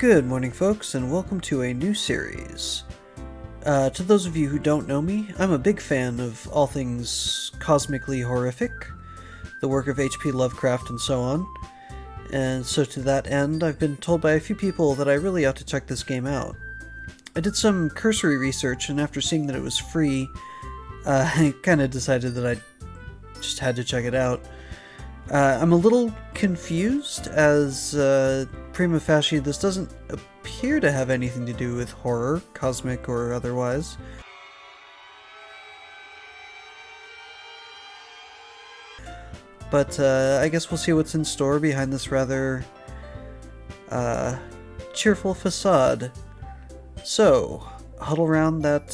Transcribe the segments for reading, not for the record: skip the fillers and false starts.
Good morning, folks, and welcome to a new series. To those of you who don't know me, I'm a big fan of all things cosmically horrific, the work of H.P. Lovecraft and so on, and so to that end, I've been told by a few people that I really ought to check this game out. I did some cursory research, and after seeing that it was free, I kind of decided that I just had to check it out. I'm a little confused, as prima facie this doesn't appear to have anything to do with horror, cosmic or otherwise. But I guess we'll see what's in store behind this rather cheerful facade. So, huddle around that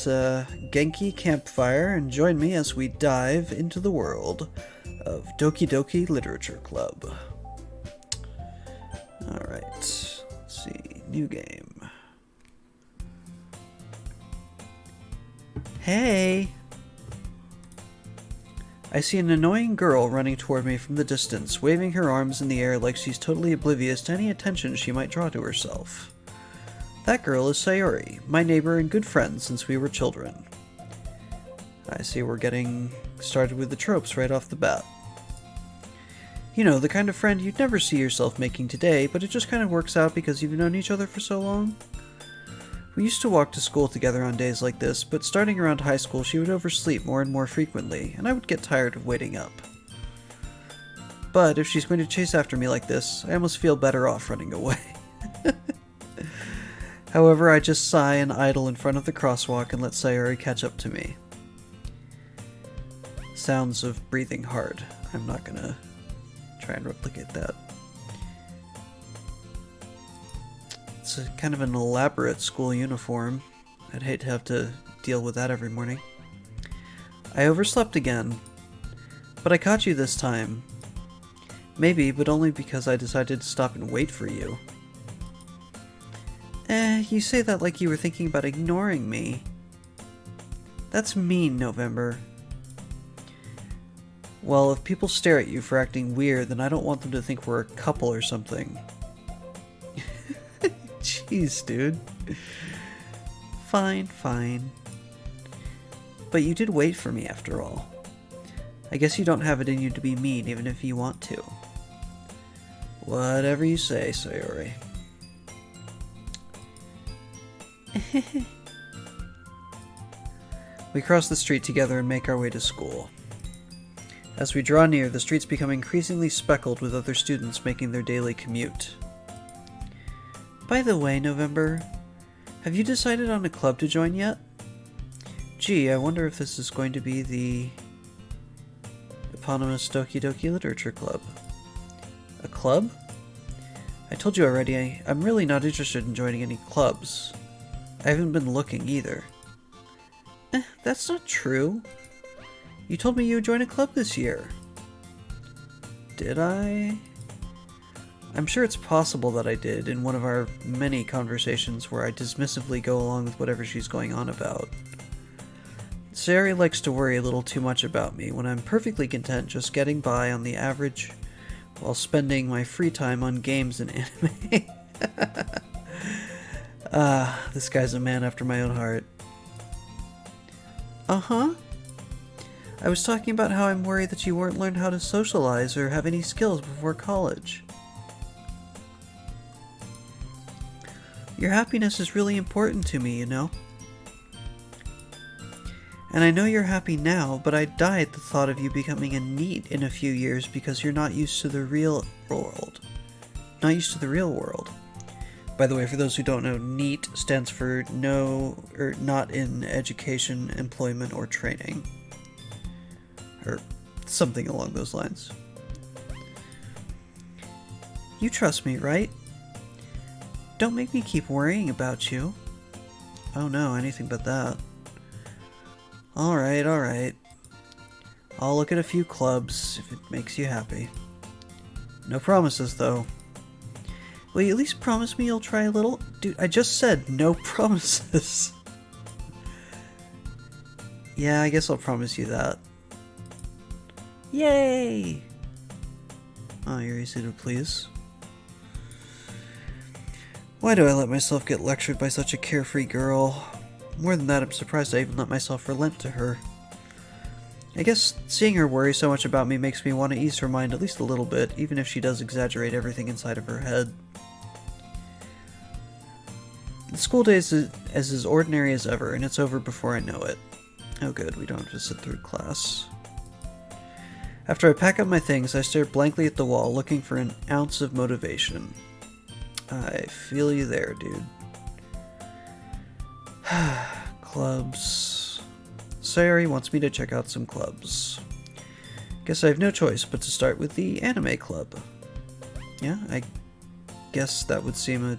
Genki campfire and join me as we dive into the world of Doki Doki Literature Club. Alright, let's see, new game. Hey! I see an annoying girl running toward me from the distance, waving her arms in the air like she's totally oblivious to any attention she might draw to herself. That girl is Sayori, my neighbor and good friend since we were children. I see we're getting started with the tropes right off the bat. You know, the kind of friend you'd never see yourself making today, but it just kind of works out because you've known each other for so long. We used to walk to school together on days like this, but starting around high school she would oversleep more and more frequently, and I would get tired of waiting up. But if she's going to chase after me like this, I almost feel better off running away. However, I just sigh and idle in front of the crosswalk and let Sayori catch up to me. Sounds of breathing hard. I'm not gonna try and replicate that. It's a kind of an elaborate school uniform. I'd hate to have to deal with that every morning. I overslept again, but I caught you this time. Maybe, but only because I decided to stop and wait for you. You say that like you were thinking about ignoring me. That's mean, November. Well, if people stare at you for acting weird, then I don't want them to think we're a couple or something. Jeez, dude. Fine, fine. But you did wait for me after all. I guess you don't have it in you to be mean even if you want to. Whatever you say, Sayori. We cross the street together and make our way to school. As we draw near, the streets become increasingly speckled with other students making their daily commute. By the way, November, have you decided on a club to join yet? Gee, I wonder if this is going to be the eponymous Doki Doki Literature Club. A club? I told you already, I'm really not interested in joining any clubs. I haven't been looking either. That's not true. You told me you would join a club this year. Did I? I'm sure it's possible that I did in one of our many conversations where I dismissively go along with whatever she's going on about. Sayori likes to worry a little too much about me when I'm perfectly content just getting by on the average while spending my free time on games and anime. This guy's a man after my own heart. Uh-huh. I was talking about how I'm worried that you won't learn how to socialize or have any skills before college. Your happiness is really important to me, you know? And I know you're happy now, but I'd die at the thought of you becoming a NEET in a few years because you're not used to the real world. Not used to the real world. By the way, for those who don't know, NEET stands for not in education, employment, or training. Or something along those lines. You trust me, right? Don't make me keep worrying about you. Oh no, anything but that. Alright, alright. I'll look at a few clubs if it makes you happy. No promises, though. Will you at least promise me you'll try a little? Dude, I just said no promises. Yeah, I guess I'll promise you that. Yay! Oh, you're easy to please. Why do I let myself get lectured by such a carefree girl? More than that, I'm surprised I even let myself relent to her. I guess seeing her worry so much about me makes me want to ease her mind at least a little bit, even if she does exaggerate everything inside of her head. The school day is as ordinary as ever, and it's over before I know it. Oh good, we don't have to sit through class. After I pack up my things, I stare blankly at the wall, looking for an ounce of motivation. I feel you there, dude. Clubs. Sayori wants me to check out some clubs. Guess I have no choice but to start with the anime club. Yeah, I guess that would seem a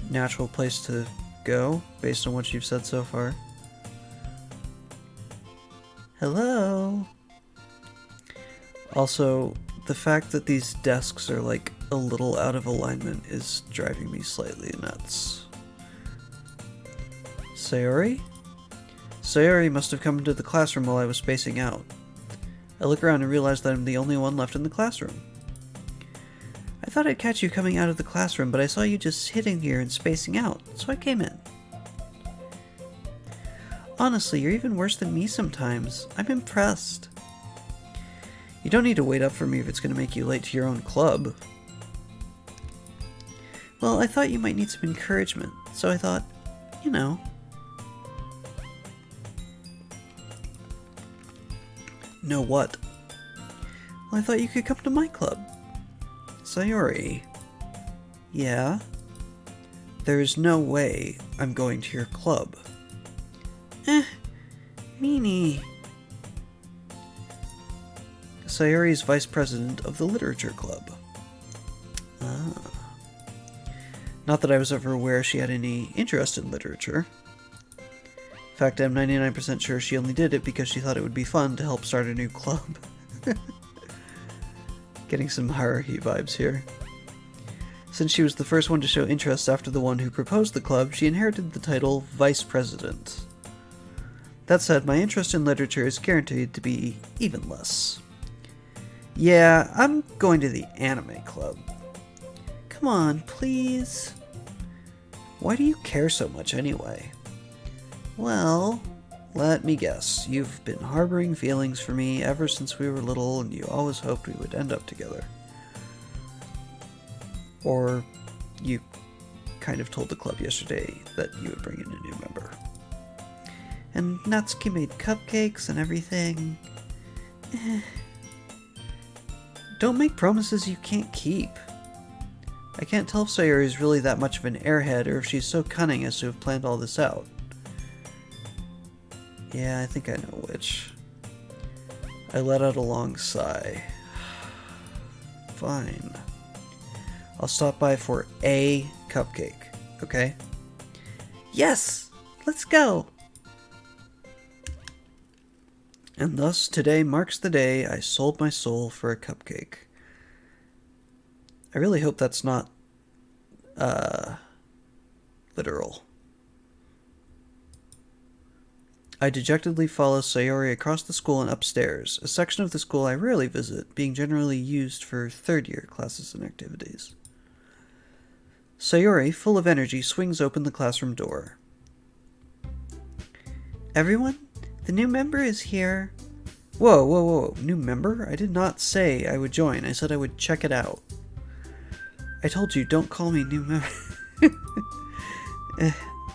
natural place to go, based on what you've said so far. Hello? Also, the fact that these desks are like a little out of alignment is driving me slightly nuts. Sayori? Sayori must have come into the classroom while I was spacing out. I look around and realize that I'm the only one left in the classroom. I thought I'd catch you coming out of the classroom, but I saw you just sitting here and spacing out, so I came in. Honestly, you're even worse than me sometimes. I'm impressed. You don't need to wait up for me if it's going to make you late to your own club. Well, I thought you might need some encouragement, so I thought, you know. Know what? Well, I thought you could come to my club. Sayori. Yeah? There's no way I'm going to your club. Meanie. Sayori is vice president of the literature club. Ah. Not that I was ever aware she had any interest in literature. In fact, I'm 99% sure she only did it because she thought it would be fun to help start a new club. Getting some hierarchy vibes here. Since she was the first one to show interest after the one who proposed the club, she inherited the title Vice President. That said, my interest in literature is guaranteed to be even less. Yeah, I'm going to the anime club. Come on, please. Why do you care so much anyway? Well, let me guess. You've been harboring feelings for me ever since we were little, and you always hoped we would end up together. Or you kind of told the club yesterday that you would bring in a new member. And Natsuki made cupcakes and everything. Don't make promises you can't keep. I can't tell if Sayori is really that much of an airhead or if she's so cunning as to have planned all this out. Yeah, I think I know which. I let out a long sigh. Fine. I'll stop by for a cupcake, okay? Yes! Let's go! And thus, today marks the day I sold my soul for a cupcake. I really hope that's not, literal. I dejectedly follow Sayori across the school and upstairs, a section of the school I rarely visit, being generally used for third-year classes and activities. Sayori, full of energy, swings open the classroom door. Everyone? The new member is here. Whoa, whoa, whoa. New member? I did not say I would join. I said I would check it out. I told you, don't call me new member.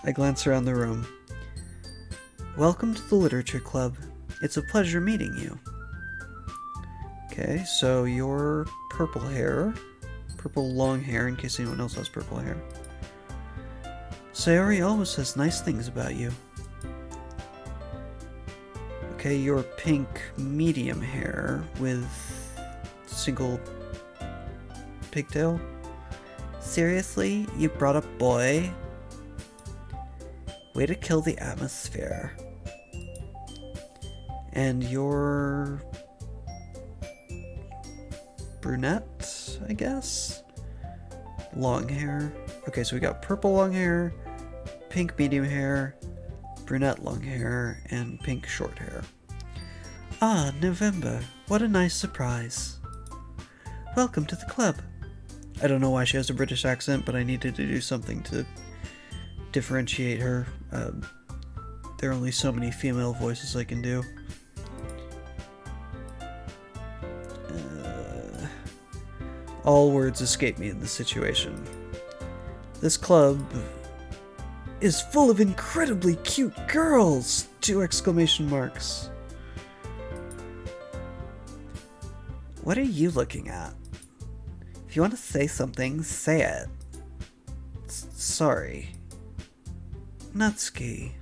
I glance around the room. Welcome to the Literature Club. It's a pleasure meeting you. Okay, so you're purple hair. Purple long hair, in case anyone else has purple hair. Sayori always says nice things about you. Okay, you're pink medium hair with single pigtail. Seriously? You brought up boy? Way to kill the atmosphere. And you're brunette, I guess? Long hair. Okay, so we got purple long hair, pink medium hair, brunette long hair, and pink short hair. Ah, November. What a nice surprise. Welcome to the club. I don't know why she has a British accent, but I needed to do something to differentiate her. There are only so many female voices I can do. All words escape me in this situation. This club is full of incredibly cute girls! 2 exclamation marks. What are you looking at? If you want to say something, say it. Sorry. Natsuki.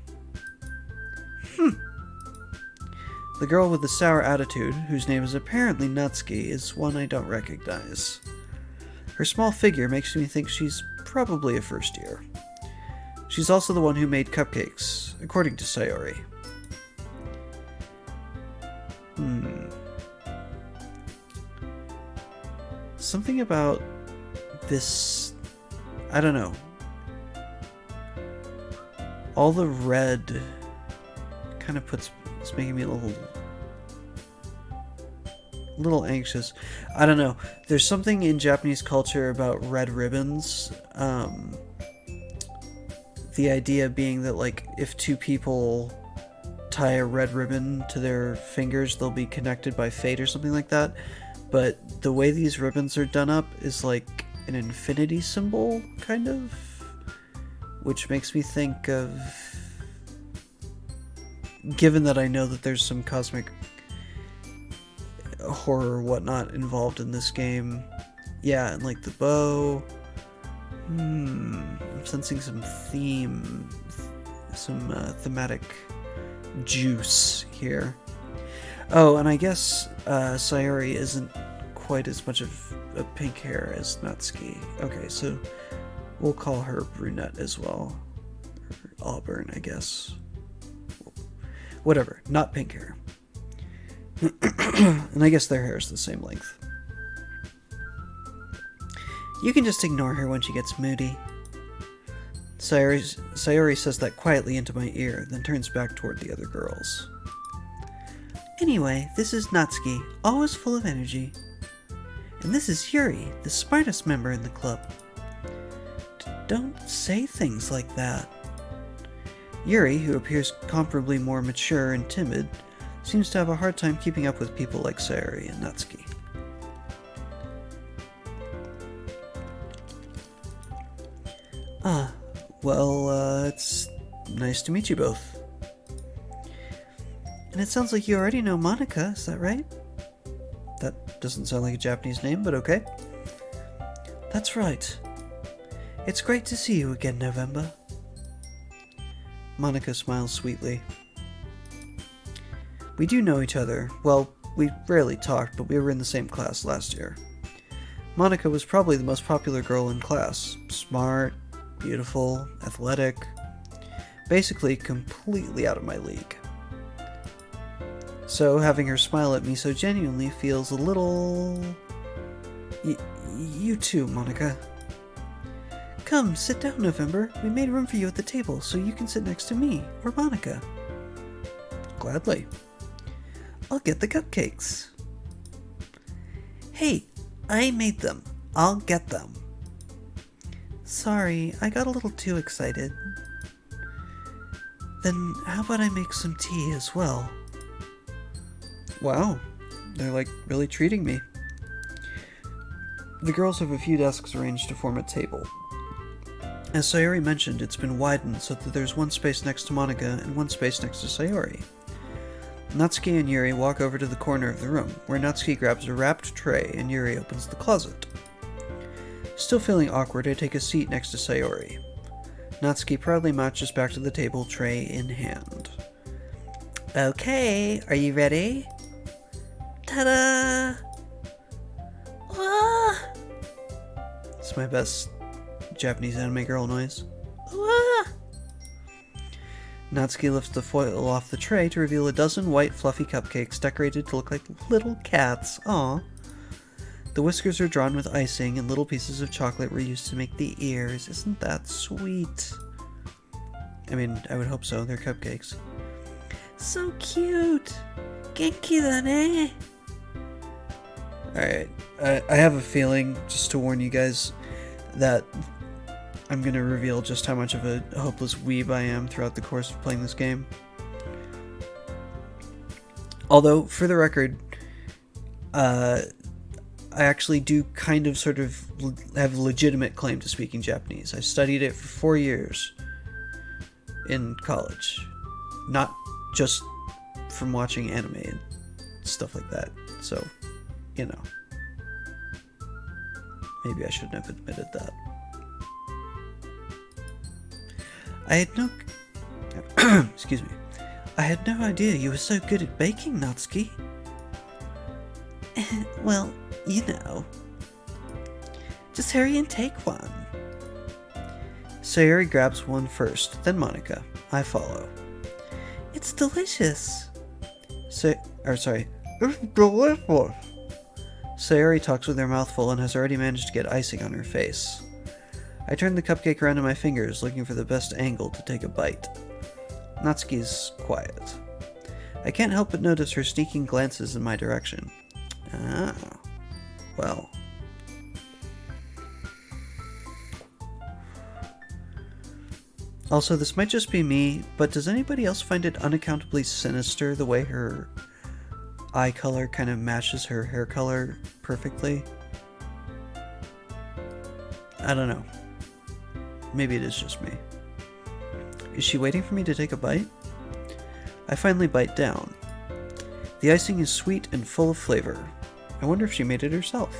The girl with the sour attitude, whose name is apparently Natsuki, is one I don't recognize. Her small figure makes me think she's probably a first year. She's also the one who made cupcakes, according to Sayori. Something about this... I don't know. All the red kind of it's making me a little anxious. I don't know. There's something in Japanese culture about red ribbons. The idea being that, like, if 2 people tie a red ribbon to their fingers, they'll be connected by fate or something like that. But the way these ribbons are done up is like an infinity symbol, kind of. Which makes me think of... Given that I know that there's some cosmic horror or whatnot involved in this game. Yeah, and like the bow. I'm sensing some thematic juice here. Oh, and I guess Sayori isn't quite as much of a pink hair as Natsuki. Okay, so we'll call her brunette as well. Or auburn, I guess. Whatever, not pink hair. And I guess their hair is the same length. You can just ignore her when she gets moody. Sayori says that quietly into my ear, then turns back toward the other girls. Anyway, this is Natsuki, always full of energy. And this is Yuri, the smartest member in the club. Don't say things like that. Yuri, who appears comparably more mature and timid, seems to have a hard time keeping up with people like Sayori and Natsuki. Well, it's nice to meet you both. And it sounds like you already know Monica, is that right? That doesn't sound like a Japanese name, but okay. That's right. It's great to see you again, November. Monica smiles sweetly. We do know each other. Well, we rarely talked, but we were in the same class last year. Monica was probably the most popular girl in class. Smart, beautiful, athletic. Basically, completely out of my league. So, having her smile at me so genuinely feels a little... You too, Monica. Come, sit down, November. We made room for you at the table, so you can sit next to me, or Monica. Gladly. I'll get the cupcakes. Hey, I made them. I'll get them. Sorry, I got a little too excited. Then how about I make some tea as well? Wow, they're like really treating me. The girls have a few desks arranged to form a table. As Sayori mentioned, it's been widened so that there's one space next to Monica and one space next to Sayori. Natsuki and Yuri walk over to the corner of the room, where Natsuki grabs a wrapped tray and Yuri opens the closet. Still feeling awkward, I take a seat next to Sayori. Natsuki proudly marches back to the table, tray in hand. Okay, are you ready? Ta-da! Ah! It's my best Japanese anime girl noise. Ah! Natsuki lifts the foil off the tray to reveal a dozen white fluffy cupcakes decorated to look like little cats. Aw. The whiskers are drawn with icing and little pieces of chocolate were used to make the ears. Isn't that sweet? I mean, I would hope so. They're cupcakes. So cute! Genki da ne! Alright, I have a feeling, just to warn you guys, that I'm going to reveal just how much of a hopeless weeb I am throughout the course of playing this game. Although, for the record, I actually do kind of sort of have a legitimate claim to speaking Japanese. I studied it for 4 years in college. Not just from watching anime and stuff like that. So, you know. Maybe I shouldn't have admitted that. I had no... Excuse me. I had no idea you were so good at baking, Natsuki. Well, you know. Just hurry and take one. Sayori grabs one first, then Monica. I follow. It's delicious. It's delicious. Sayori talks with her mouth full and has already managed to get icing on her face. I turn the cupcake around in my fingers, looking for the best angle to take a bite. Natsuki's quiet. I can't help but notice her sneaking glances in my direction. Ah, well. Also, this might just be me, but does anybody else find it unaccountably sinister the way her eye color kind of matches her hair color perfectly? I don't know. Maybe it is just me. Is she waiting for me to take a bite? I finally bite down. The icing is sweet and full of flavor. I wonder if she made it herself.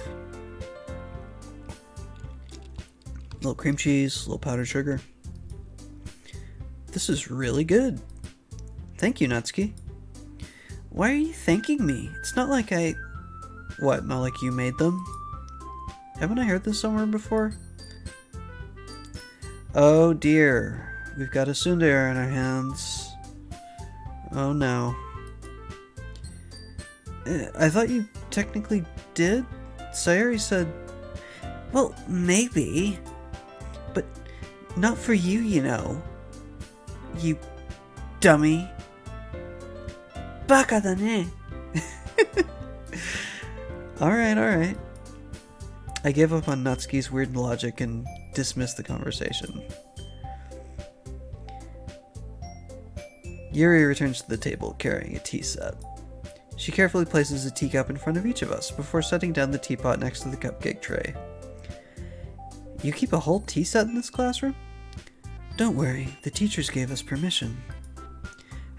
A little cream cheese, a little powdered sugar. This is really good. Thank you, Natsuki. Why are you thanking me? It's not like I... What, not like you made them? Haven't I heard this somewhere before? Oh dear. We've got a tsundere in our hands. Oh no. I thought you technically did? Sayori said... Well, maybe. But not for you, you know. You dummy. Baka da ne. Alright. I gave up on Natsuki's weird logic and dismissed the conversation. Yuri returns to the table, carrying a tea set. She carefully places a teacup in front of each of us before setting down the teapot next to the cupcake tray. You keep a whole tea set in this classroom? Don't worry, the teachers gave us permission.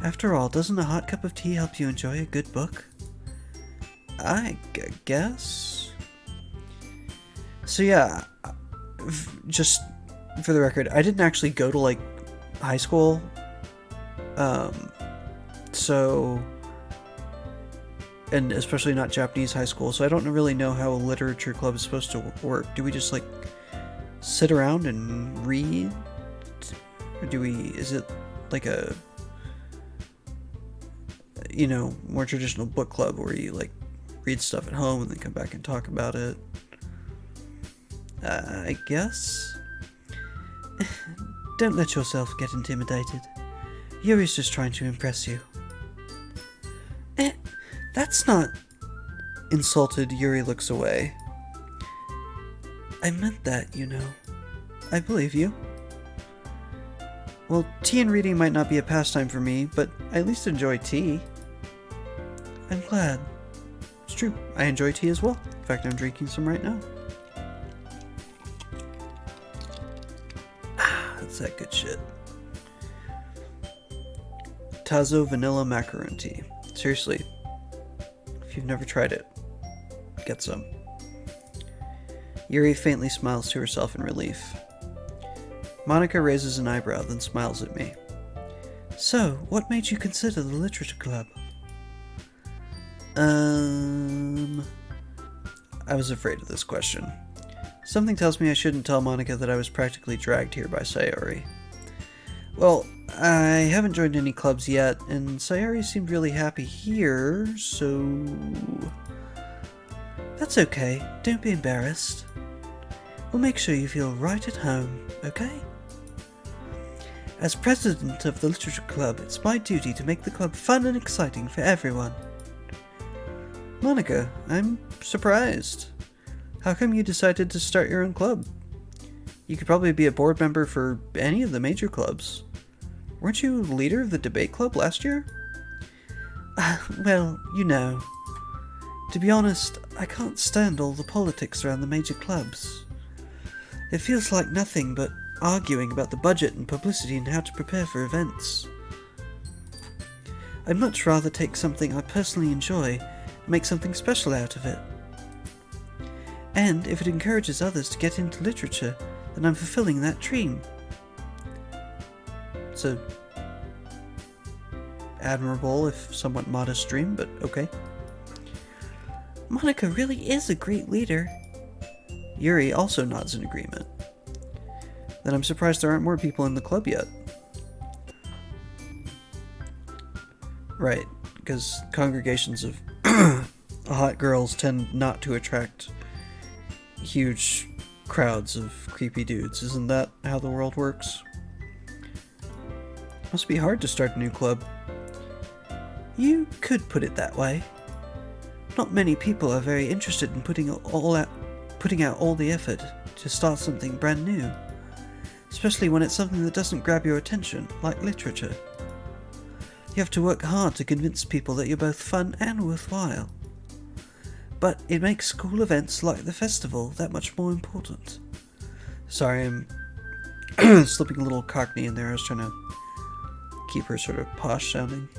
After all, doesn't a hot cup of tea help you enjoy a good book? I guess? So yeah, just for the record, I didn't actually go to, like, high school. And especially not Japanese high school, so I don't really know how a literature club is supposed to work. Do we just, like, sit around and read? Or is it like a, you know, more traditional book club where you, like, read stuff at home and then come back and talk about it? I guess? Don't let yourself get intimidated. Yuri's just trying to impress you. That's not... Insulted, Yuri looks away. I meant that, you know. I believe you. Well, tea and reading might not be a pastime for me, but I at least enjoy tea. I'm glad. It's true, I enjoy tea as well. In fact, I'm drinking some right now. That's that good shit. Tazo vanilla macaron tea. Seriously, if you've never tried it, get some. Yuri faintly smiles to herself in relief. Monica raises an eyebrow, then smiles at me. So, what made you consider the literature club? I was afraid of this question. Something tells me I shouldn't tell Monica that I was practically dragged here by Sayori. Well, I haven't joined any clubs yet, and Sayori seemed really happy here, so... That's okay, don't be embarrassed. We'll make sure you feel right at home, okay? As president of the literature club, it's my duty to make the club fun and exciting for everyone. Monica, I'm surprised. How come you decided to start your own club? You could probably be a board member for any of the major clubs. Weren't you leader of the debate club last year? Well, you know. To be honest, I can't stand all the politics around the major clubs. It feels like nothing but arguing about the budget and publicity and how to prepare for events. I'd much rather take something I personally enjoy and make something special out of it. And if it encourages others to get into literature, then I'm fulfilling that dream. So, admirable if somewhat modest dream, but okay. Monica really is a great leader. Yuri also nods in agreement. Then I'm surprised there aren't more people in the club yet. Right, because congregations of hot girls tend not to attract huge crowds of creepy dudes. Isn't that how the world works? Must be hard to start a new club. You could put it that way. Not many people are very interested in putting out all the effort to start something brand new, especially when it's something that doesn't grab your attention, like literature. You have to work hard to convince people that you're both fun and worthwhile. But it makes school events like the festival that much more important. Sorry, I'm slipping a little Cockney in there. I was trying to keep her sort of posh sounding.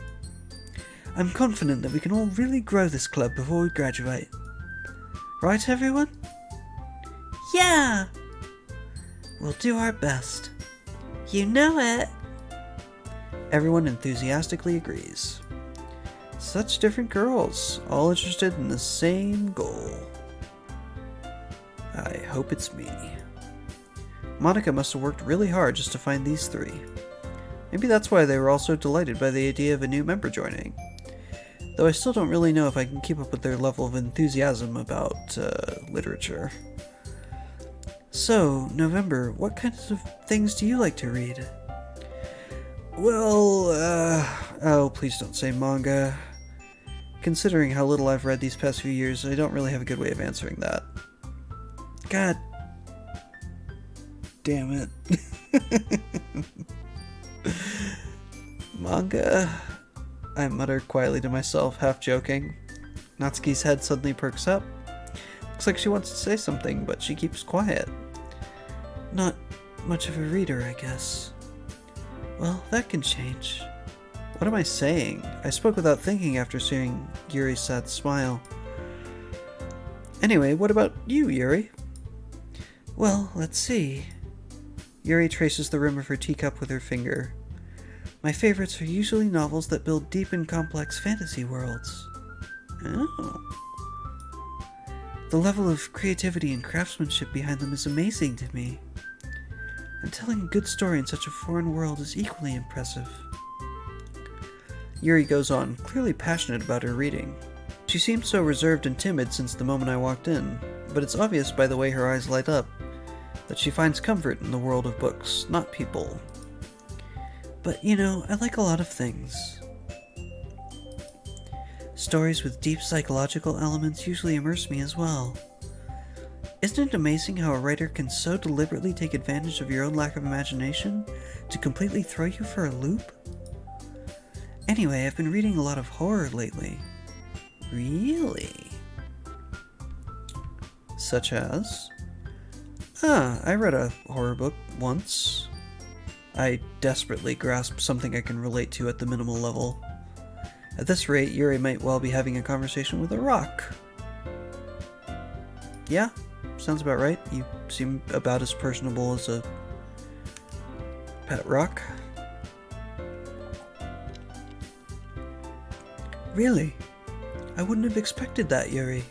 I'm confident that we can all really grow this club before we graduate. Right, everyone? Yeah! We'll do our best. You know it! Everyone enthusiastically agrees. Such different girls, all interested in the same goal. I hope it's me. Monica must have worked really hard just to find these three. Maybe that's why they were all so delighted by the idea of a new member joining. Though I still don't really know if I can keep up with their level of enthusiasm about literature. So, November, what kinds of things do you like to read? Well, oh, please don't say manga. Considering how little I've read these past few years, I don't really have a good way of answering that. God damn it. Manga? I mutter quietly to myself, half joking. Natsuki's head suddenly perks up. Looks like she wants to say something, but she keeps quiet. Not much of a reader, I guess. Well, that can change. What am I saying? I spoke without thinking after seeing Yuri's sad smile. Anyway, what about you, Yuri? Well, let's see. Yuri traces the rim of her teacup with her finger. My favorites are usually novels that build deep and complex fantasy worlds. Oh. The level of creativity and craftsmanship behind them is amazing to me. And telling a good story in such a foreign world is equally impressive. Yuri goes on, clearly passionate about her reading. She seemed so reserved and timid since the moment I walked in, but it's obvious by the way her eyes light up that she finds comfort in the world of books, not people. But, you know, I like a lot of things. Stories with deep psychological elements usually immerse me as well. Isn't it amazing how a writer can so deliberately take advantage of your own lack of imagination to completely throw you for a loop? Anyway, I've been reading a lot of horror lately. Really? Such as? I read a horror book once. I desperately grasp something I can relate to at the minimal level. At this rate, Yuri might well be having a conversation with a rock. Yeah, sounds about right. You seem about as personable as a pet rock. Really? I wouldn't have expected that, Yuri.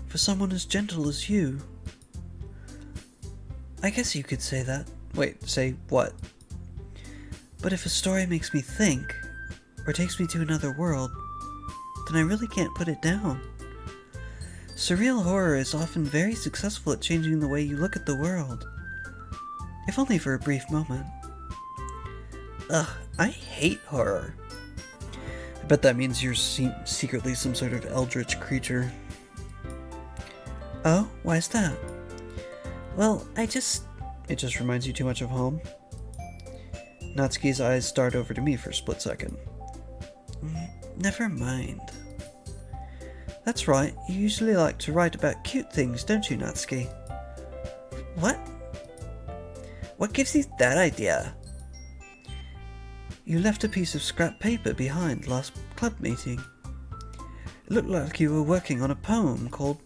For someone as gentle as you. I guess you could say that. Wait, say what? But if a story makes me think, or takes me to another world, then I really can't put it down. Surreal horror is often very successful at changing the way you look at the world, if only for a brief moment. Ugh, I hate horror. I bet that means you're secretly some sort of eldritch creature. Oh, why's that? Well, It just reminds you too much of home? Natsuki's eyes start over to me for a split second. Never mind. That's right, you usually like to write about cute things, don't you, Natsuki? What? What gives you that idea? You left a piece of scrap paper behind last club meeting. It looked like you were working on a poem called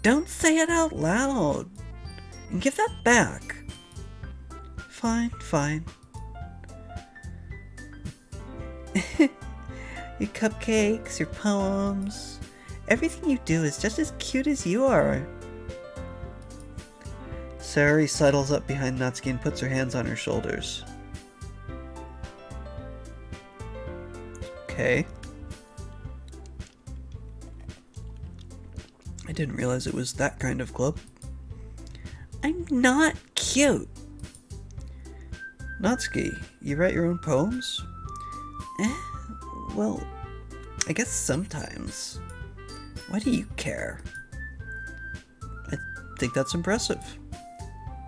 Don't Say It Out Loud! And give that back! Fine. Your cupcakes, your poems, everything you do is just as cute as you are. Sayori sidles up behind Natsuki and puts her hands on her shoulders. Okay. I didn't realize it was that kind of club. I'm not cute. Natsuki, you write your own poems? Well, I guess sometimes. Why do you care? I think that's impressive.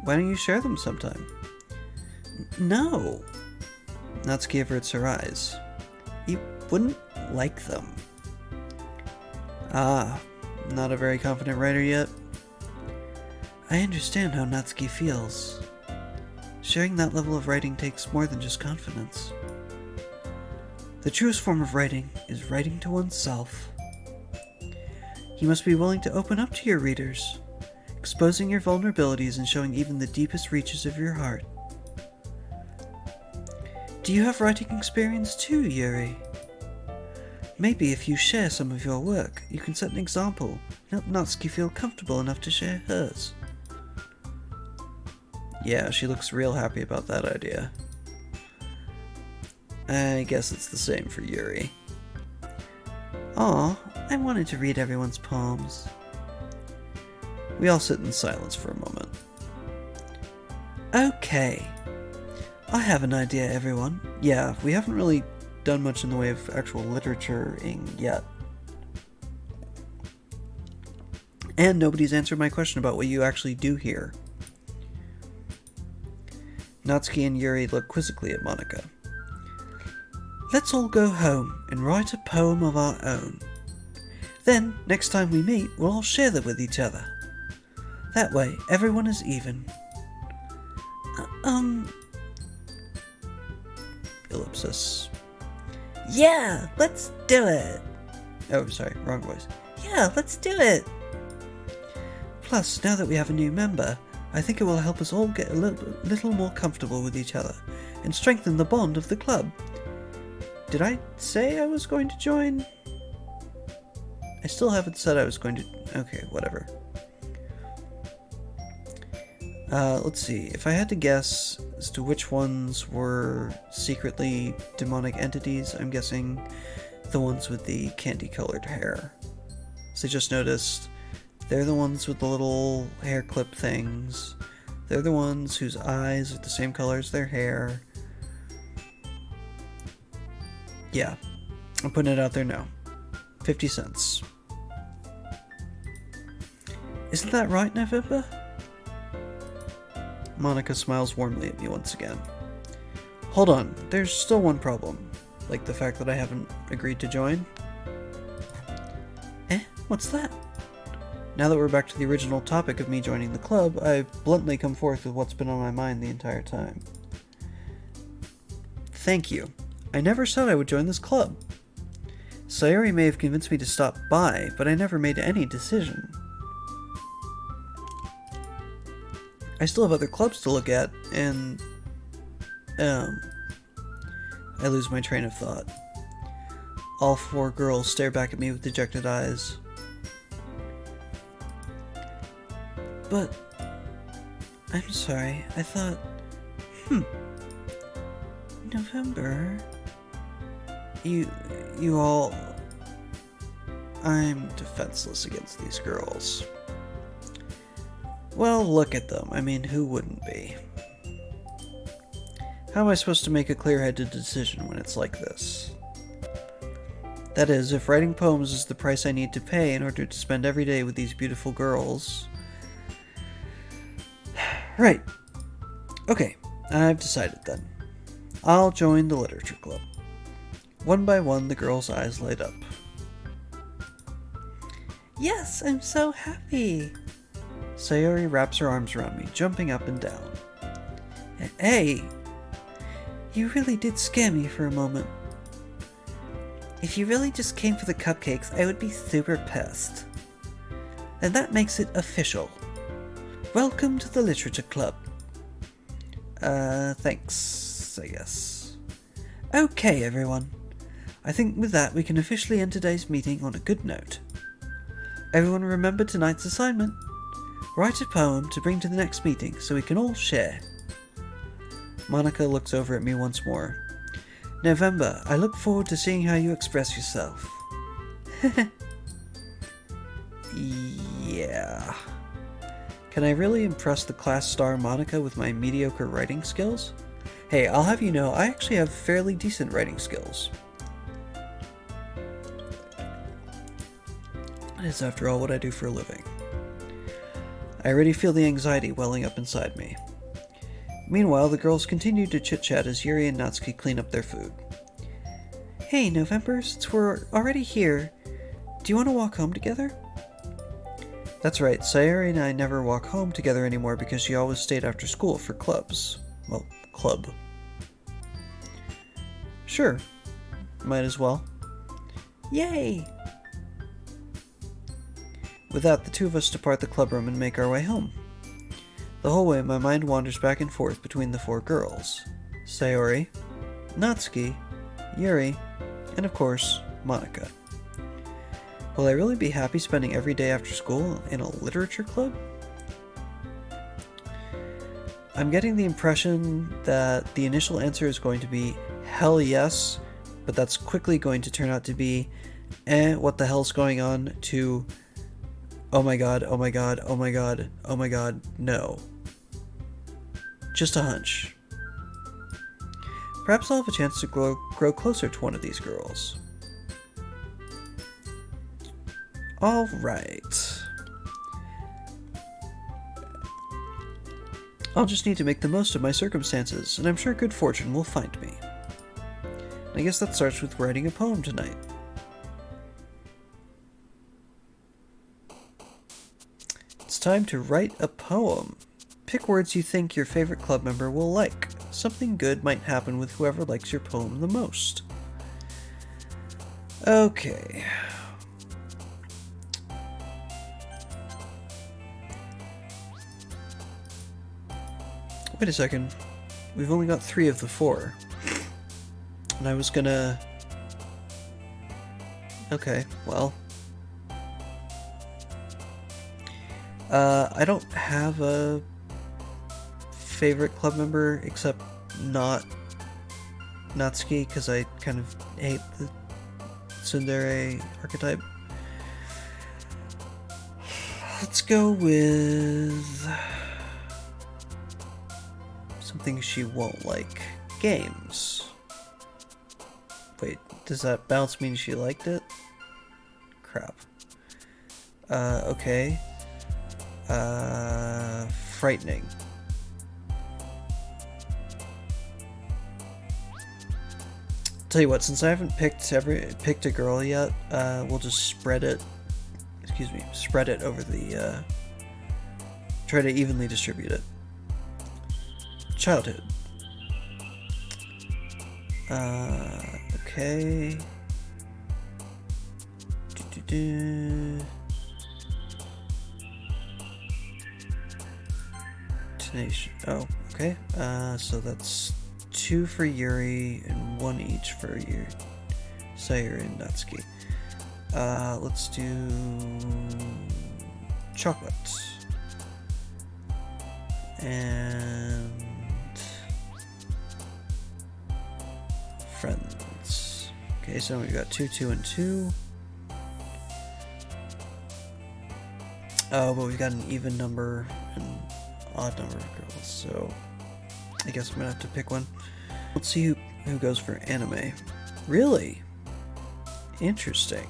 Why don't you share them sometime? No. Natsuki averts her eyes. You wouldn't like them. Ah, not a very confident writer yet? I understand how Natsuki feels. Sharing that level of writing takes more than just confidence. The truest form of writing is writing to oneself. You must be willing to open up to your readers, exposing your vulnerabilities and showing even the deepest reaches of your heart. Do you have writing experience too, Yuri? Maybe if you share some of your work, you can set an example and help Natsuki feel comfortable enough to share hers. Yeah, she looks real happy about that idea. I guess it's the same for Yuri. Aw, I wanted to read everyone's poems. We all sit in silence for a moment. Okay. I have an idea, everyone. Yeah, we haven't really done much in the way of actual literature-ing yet. And nobody's answered my question about what you actually do here. Natsuki and Yuri look quizzically at Monika. Let's all go home and write a poem of our own. Then, next time we meet, we'll all share them with each other. That way, everyone is even. Ellipsis. Yeah, let's do it! Oh, sorry, wrong voice. Yeah, let's do it! Plus, now that we have a new member, I think it will help us all get a little more comfortable with each other and strengthen the bond of the club. Did I say I was going to join? I still haven't said I was going to... Okay, whatever. Let's see. If I had to guess as to which ones were secretly demonic entities, I'm guessing the ones with the candy-colored hair. So I just noticed they're the ones with the little hair clip things. They're the ones whose eyes are the same color as their hair. Yeah, I'm putting it out there now. 50 cents. Isn't that right, November? Monika smiles warmly at me once again. Hold on, there's still one problem. Like the fact that I haven't agreed to join. What's that? Now that we're back to the original topic of me joining the club, I bluntly come forth with what's been on my mind the entire time. Thank you. I never said I would join this club. Sayori may have convinced me to stop by, but I never made any decision. I still have other clubs to look at, and... I lose my train of thought. All four girls stare back at me with dejected eyes. But... I'm sorry, I thought... November... You all... I'm defenseless against these girls. Well, look at them. I mean, who wouldn't be? How am I supposed to make a clear-headed decision when it's like this? That is, if writing poems is the price I need to pay in order to spend every day with these beautiful girls. Right. Okay, I've decided then. I'll join the literature club. One by one, the girls' eyes light up. Yes, I'm so happy! Sayori wraps her arms around me, jumping up and down. Hey! You really did scare me for a moment. If you really just came for the cupcakes, I would be super pissed. And that makes it official. Welcome to the literature club. Thanks, I guess. Okay, everyone. I think with that we can officially end today's meeting on a good note. Everyone remember tonight's assignment. Write a poem to bring to the next meeting so we can all share. Monica looks over at me once more. November, I look forward to seeing how you express yourself. Yeah. Can I really impress the class star Monica with my mediocre writing skills? Hey, I'll have you know, I actually have fairly decent writing skills. It is, after all, what I do for a living. I already feel the anxiety welling up inside me. Meanwhile, the girls continue to chit-chat as Yuri and Natsuki clean up their food. Hey, November, since we're already here, do you want to walk home together? That's right, Sayori and I never walk home together anymore because she always stayed after school for clubs. Well, club. Sure. Might as well. Yay! With that, the two of us depart the clubroom and make our way home. The whole way, my mind wanders back and forth between the four girls. Sayori, Natsuki, Yuri, and of course, Monica. Will I really be happy spending every day after school in a literature club? I'm getting the impression that the initial answer is going to be hell yes, but that's quickly going to turn out to be what the hell's going on to oh my god, oh my god, oh my god, oh my god, no. Just a hunch. Perhaps I'll have a chance to grow closer to one of these girls. Alright. I'll just need to make the most of my circumstances, and I'm sure good fortune will find me. I guess that starts with writing a poem tonight. It's time to write a poem. Pick words you think your favorite club member will like. Something good might happen with whoever likes your poem the most. Okay. Wait a second. We've only got 3 of the 4. And I was gonna... Okay, well... I don't have a favorite club member except not Natsuki, because I kind of hate the tsundere archetype. Let's go with something she won't like. Games. Wait, does that bounce mean she liked it? Crap. Okay. Frightening. Tell you what, since I haven't picked a girl yet, we'll just spread it over the, try to evenly distribute it. Childhood. Okay. Tenacious. Oh, okay. So that's 2 for Yuri and 1 each for Sayori and Natsuki. Let's do chocolate. And friends. Okay, so we've got 2, 2, and 2. Oh, but we've got an even number and odd number of girls, so I guess I'm gonna have to pick one. Let's see who goes for anime. Really? Interesting.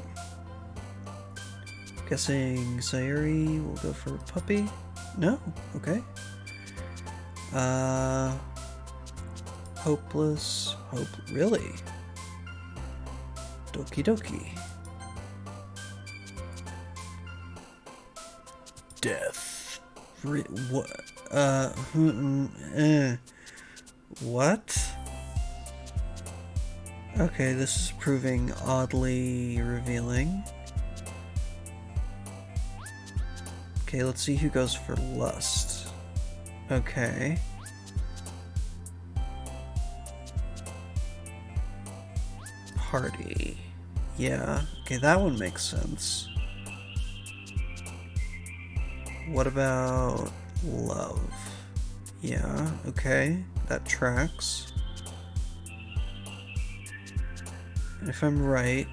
Guessing Sayuri will go for puppy? No? Okay. Hopeless. Really? Doki Doki. Death. What? What? Okay, this is proving oddly revealing. Okay, let's see who goes for lust. Okay. Party. Yeah, okay, that one makes sense. What about love? Yeah, okay, that tracks. And if I'm right,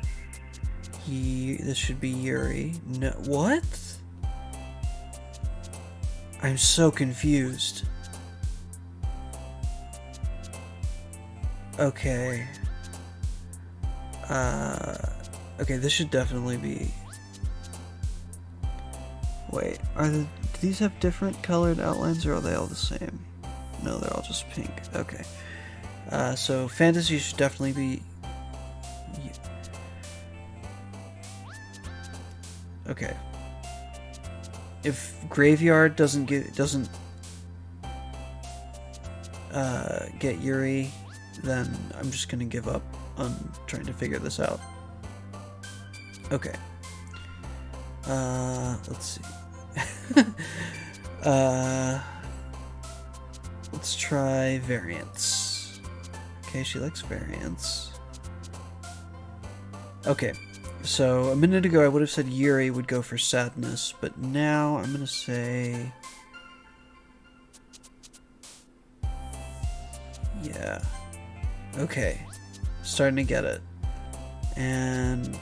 this should be Yuri. No, what? I'm so confused. Okay. Okay, this should definitely be... Wait, do these have different colored outlines or are they all the same? No, they're all just pink. Okay. So fantasy should definitely be... Okay. If graveyard doesn't get Yuri, then I'm just gonna give up on trying to figure this out. Okay. Let's see. Let's try variants. Okay, she likes variants. Okay. So, a minute ago I would have said Yuri would go for sadness, but now I'm gonna say... Yeah. Okay. Starting to get it. And...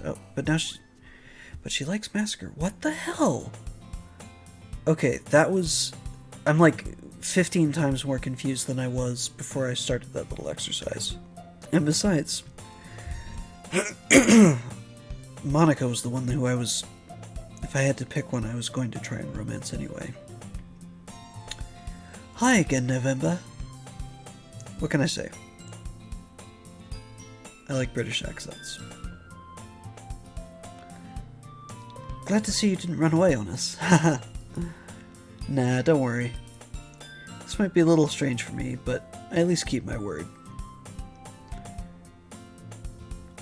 Oh, but now she... But she likes Massacre. What the hell? Okay, that was... I'm like 15 times more confused than I was before I started that little exercise. And besides... Monica was the one who I was... If I had to pick one, I was going to try and romance anyway. Hi again, November. What can I say? I like British accents. Glad to see you didn't run away on us. Nah, don't worry. This might be a little strange for me, but I at least keep my word.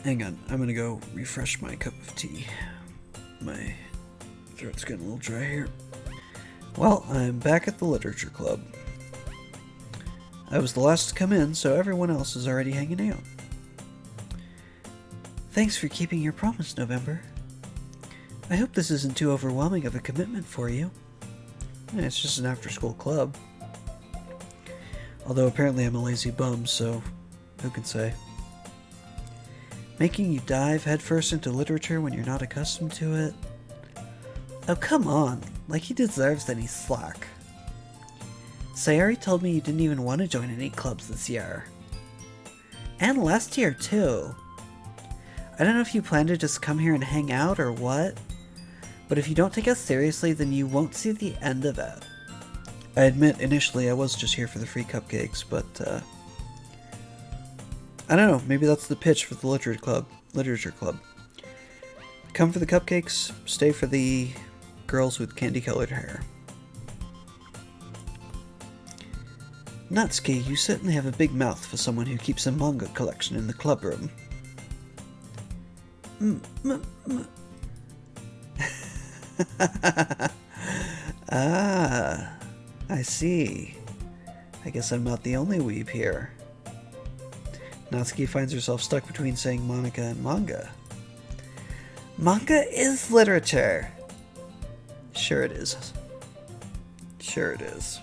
Hang on, I'm gonna go refresh my cup of tea. My throat's getting a little dry here. Well, I'm back at the literature club. I was the last to come in, so everyone else is already hanging out. Thanks for keeping your promise, November. I hope this isn't too overwhelming of a commitment for you. It's just an after-school club. Although apparently I'm a lazy bum, so who can say? Making you dive headfirst into literature when you're not accustomed to it? Oh, come on. Like he deserves any slack. Sayuri told me you didn't even want to join any clubs this year. And last year, too. I don't know if you plan to just come here and hang out or what, but if you don't take us seriously, then you won't see the end of it. I admit, initially I was just here for the free cupcakes, but, I don't know, maybe that's the pitch for the literature club. Come for the cupcakes, stay for the girls with candy-colored hair. Natsuki, you certainly have a big mouth for someone who keeps a manga collection in the club room. Ah, I see. I guess I'm not the only weeb here. Natsuki finds herself stuck between saying Monica and manga. Manga is literature. Sure it is. Sure it is.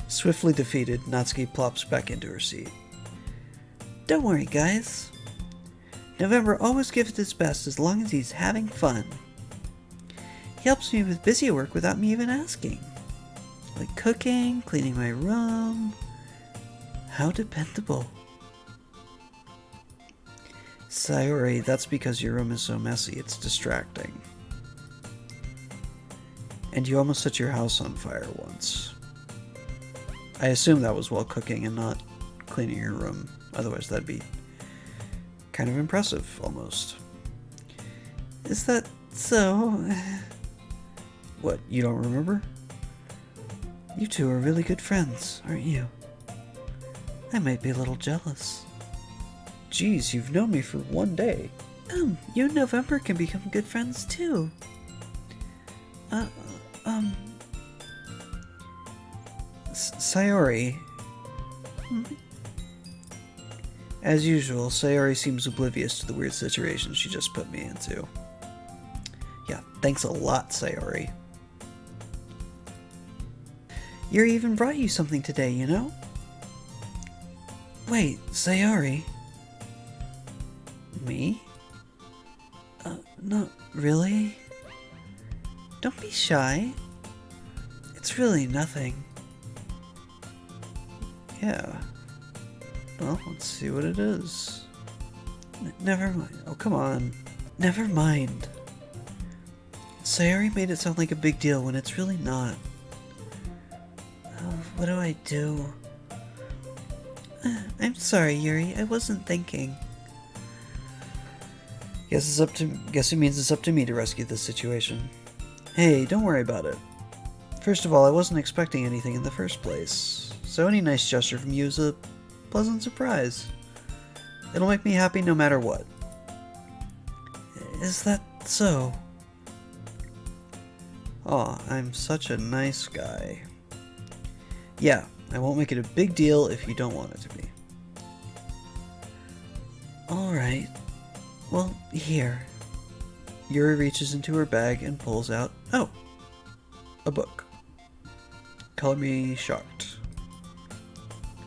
Swiftly defeated, Natsuki plops back into her seat. Don't worry, guys. November always gives his best as long as he's having fun. He helps me with busy work without me even asking. Like cooking, cleaning my room. How dependable. Sayori, that's because your room is so messy, it's distracting. And you almost set your house on fire once. I assume that was while cooking and not cleaning your room. Otherwise that'd be kind of impressive, almost. Is that so? What, you don't remember? You two are really good friends, aren't you? I might be a little jealous. Geez, you've known me for one day. You and November can become good friends too. Sayori. As usual, Sayori seems oblivious to the weird situation she just put me into. Yeah, thanks a lot, Sayori. Yuri even brought you something today, you know? Wait, Sayori? Me? Not really. Don't be shy. It's really nothing. Yeah. Well, let's see what it is. Never mind. Oh, come on. Never mind. Sayori made it sound like a big deal when it's really not. Oh, what do I do? I'm sorry, Yuri. I wasn't thinking. Guess it means it's up to me to rescue this situation. Hey, don't worry about it. First of all, I wasn't expecting anything in the first place, so any nice gesture from you is a pleasant surprise. It'll make me happy no matter what. Is that so? Aw, I'm such a nice guy. Yeah, I won't make it a big deal if you don't want it to be. Alright. Well, here. Yuri reaches into her bag and pulls out, oh, a book. Color me shocked.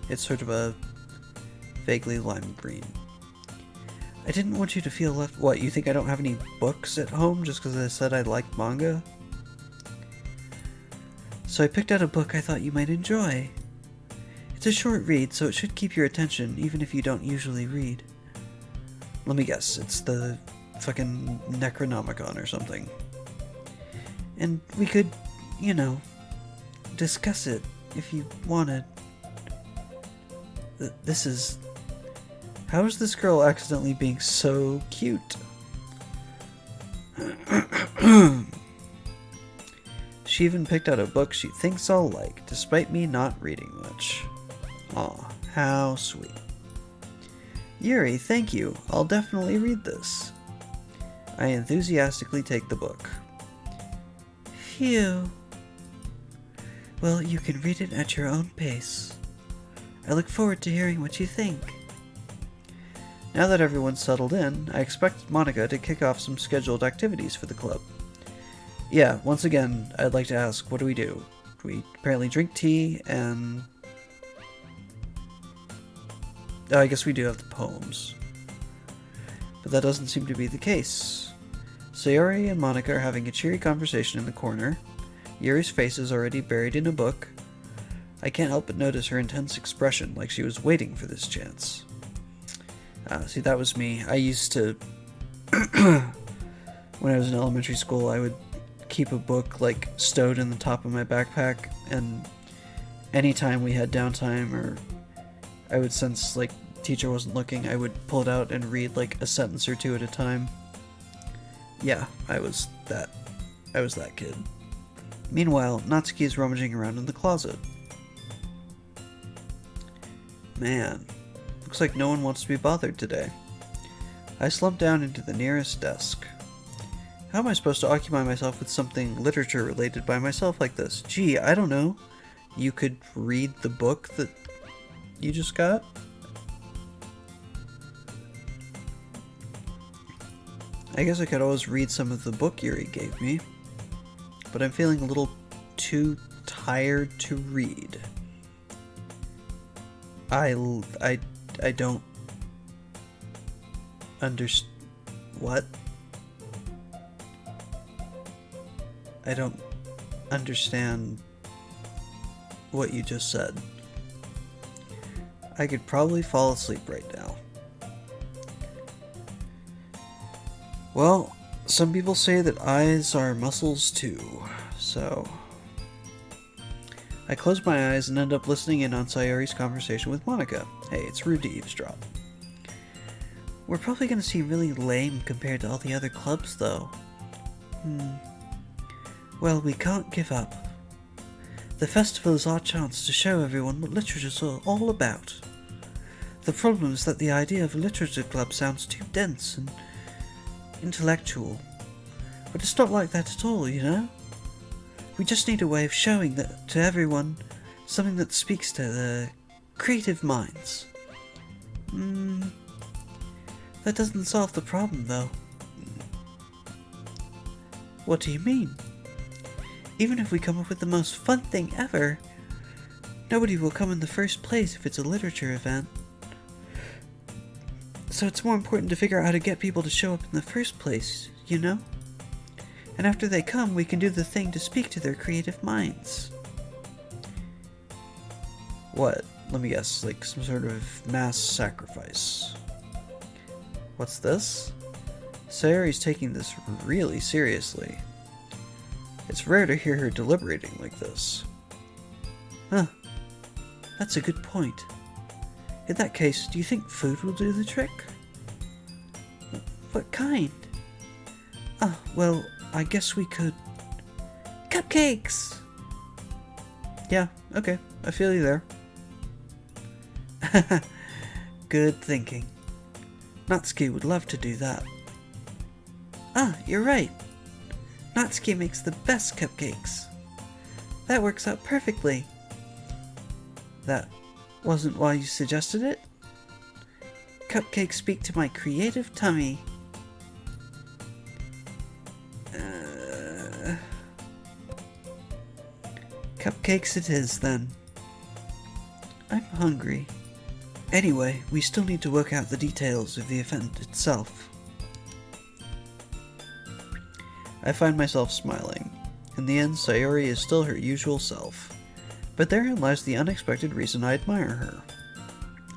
It's sort of a vaguely lime green. I didn't want you to feel left. What, you think I don't have any books at home just because I said I like manga? So I picked out a book I thought you might enjoy. It's a short read, so it should keep your attention even if you don't usually read. Let me guess, it's the fucking Necronomicon or something. And we could, you know, discuss it if you wanted. This is... How is this girl accidentally being so cute? She even picked out a book she thinks I'll like, despite me not reading much. Aw, how sweet. Yuri, thank you. I'll definitely read this. I enthusiastically take the book. Phew. Well, you can read it at your own pace. I look forward to hearing what you think. Now that everyone's settled in, I expect Monica to kick off some scheduled activities for the club. Yeah, once again, I'd like to ask, what do? We apparently drink tea and... Oh, I guess we do have the poems. But that doesn't seem to be the case. Sayori and Monica are having a cheery conversation in the corner. Yuri's face is already buried in a book. I can't help but notice her intense expression, like she was waiting for this chance. See, that was me. I used to... when I was in elementary school, I would keep a book, like, stowed in the top of my backpack, and anytime we had downtime, or I would sense, like, teacher wasn't looking, I would pull it out and read, like, a sentence or two at a time. Yeah, I was that kid. Meanwhile, Natsuki is rummaging around in the closet. Man, looks like no one wants to be bothered today. I slump down into the nearest desk. How am I supposed to occupy myself with something literature-related by myself like this? Gee, I don't know. You could read the book that you just got? I guess I could always read some of the book Yuri gave me, but I'm feeling a little too tired to read. I don't understand. What? I don't understand what you just said. I could probably fall asleep right now. Well, some people say that eyes are muscles too, so... I close my eyes and end up listening in on Sayori's conversation with Monica. Hey, it's rude to eavesdrop. We're probably gonna seem really lame compared to all the other clubs, though. Well, we can't give up. The festival is our chance to show everyone what literature's all about. The problem is that the idea of a literature club sounds too dense and intellectual. But it's not like that at all, you know? We just need a way of showing that to everyone something that speaks to the creative minds. That doesn't solve the problem, though. What do you mean? Even if we come up with the most fun thing ever, nobody will come in the first place if it's a literature event. So it's more important to figure out how to get people to show up in the first place, you know? And after they come, we can do the thing to speak to their creative minds. What? Let me guess, like some sort of mass sacrifice. What's this? Sayori's taking this really seriously. It's rare to hear her deliberating like this. Huh. That's a good point. In that case, do you think food will do the trick? What kind? Ah, well, I guess we could... Cupcakes! Yeah, okay. I feel you there. Good thinking. Natsuki would love to do that. Ah, you're right. Natsuki makes the best cupcakes. That works out perfectly. That wasn't why you suggested it? Cupcakes speak to my creative tummy. Cupcakes it is, then. I'm hungry. Anyway, we still need to work out the details of the event itself. I find myself smiling. In the end, Sayori is still her usual self. But therein lies the unexpected reason I admire her.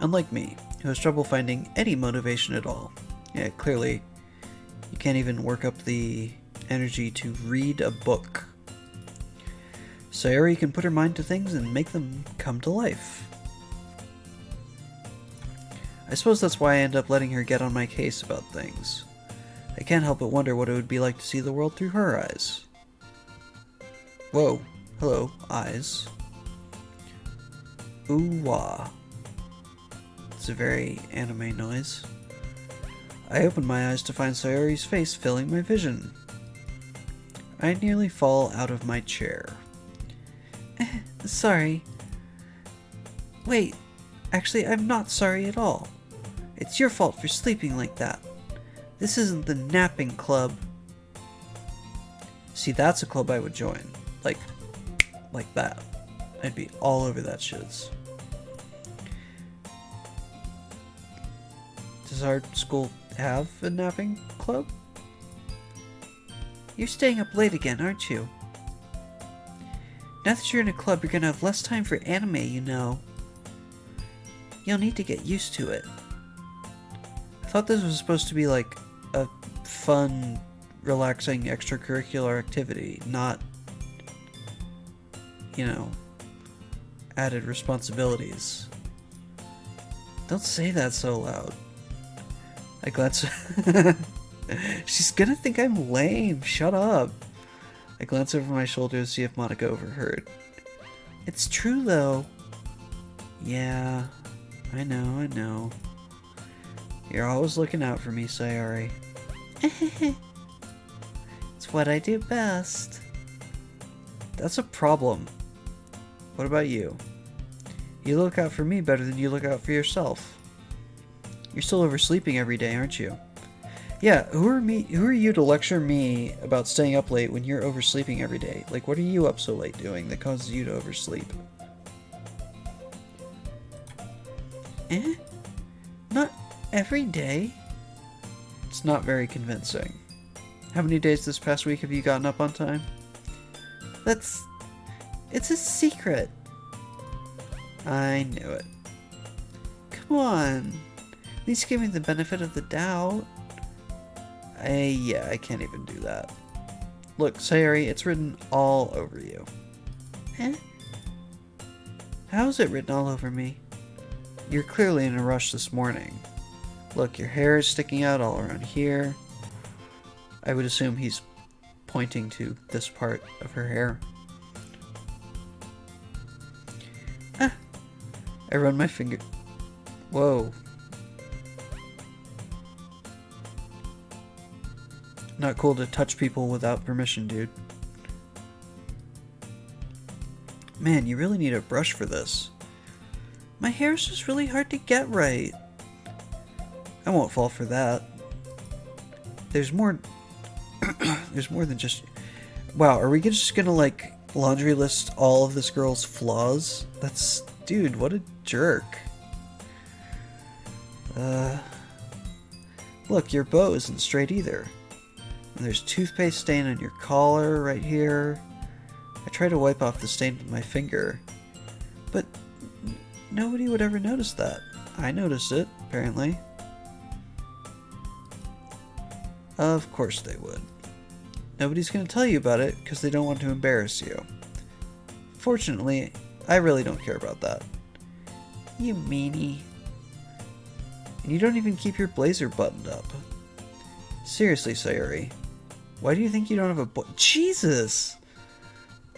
Unlike me, who has trouble finding any motivation at all. Yeah, clearly, you can't even work up the energy to read a book. Sayori can put her mind to things and make them come to life. I suppose that's why I end up letting her get on my case about things. I can't help but wonder what it would be like to see the world through her eyes. Whoa. Hello, eyes. Ooh-wah. It's a very anime noise. I open my eyes to find Sayori's face filling my vision. I nearly fall out of my chair. Sorry. Wait, actually I'm not sorry at all. It's your fault for sleeping like that. This isn't the napping club. See, that's a club I would join. Like that. I'd be all over that shiz. Does our school have a napping club? You're staying up late again, aren't you? Now that you're in a club, you're gonna have less time for anime, you know. You'll need to get used to it. I thought this was supposed to be like a fun, relaxing extracurricular activity, not, you know, added responsibilities. Don't say that so loud. I glance. She's gonna think I'm lame. Shut up. I glance over my shoulder to see if Monica overheard. It's true, though. Yeah, I know. You're always looking out for me, Sayori. It's what I do best. That's a problem. What about you? You look out for me better than you look out for yourself. You're still oversleeping every day, aren't you? Yeah, who are you to lecture me about staying up late when you're oversleeping every day? Like, what are you up so late doing that causes you to oversleep? Not every day? It's not very convincing. How many days this past week have you gotten up on time? It's a secret. I knew it. Come on. At least give me the benefit of the doubt. Yeah, I can't even do that. Look, Sayori, it's written all over you. Eh? How is it written all over me? You're clearly in a rush this morning. Look, your hair is sticking out all around here. I would assume he's pointing to this part of her hair. Ah! I run my finger... Whoa. Not cool to touch people without permission, dude. Man, you really need a brush for this. My hair's just really hard to get right. I won't fall for that. There's more... There's more than just... Wow, are we just gonna, like, laundry list all of this girl's flaws? That's... Dude, what a jerk. Look, your bow isn't straight either. And there's toothpaste stain on your collar right here. I try to wipe off the stain with my finger. But nobody would ever notice that. I noticed it, apparently. Of course they would. Nobody's going to tell you about it because they don't want to embarrass you. Fortunately, I really don't care about that. You meanie. And you don't even keep your blazer buttoned up. Seriously, Sayori. Why do you think you don't have a Jesus!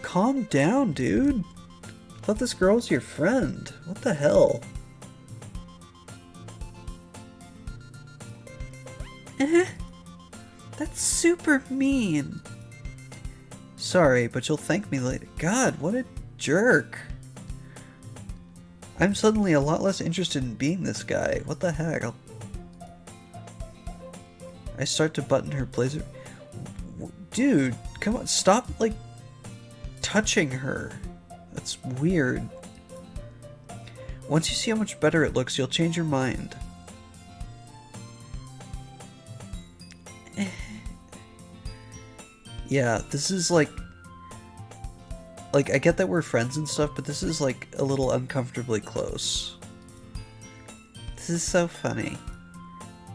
Calm down, dude. I thought this girl was your friend. What the hell? That's super mean. Sorry, but you'll thank me later. God, what a jerk. I'm suddenly a lot less interested in being this guy. What the heck? I start to button her blazer. Dude, come on, stop, like, touching her. That's weird. Once you see how much better it looks, you'll change your mind. Yeah, this is like, I get that we're friends and stuff, but this is like a little uncomfortably close. This is so funny.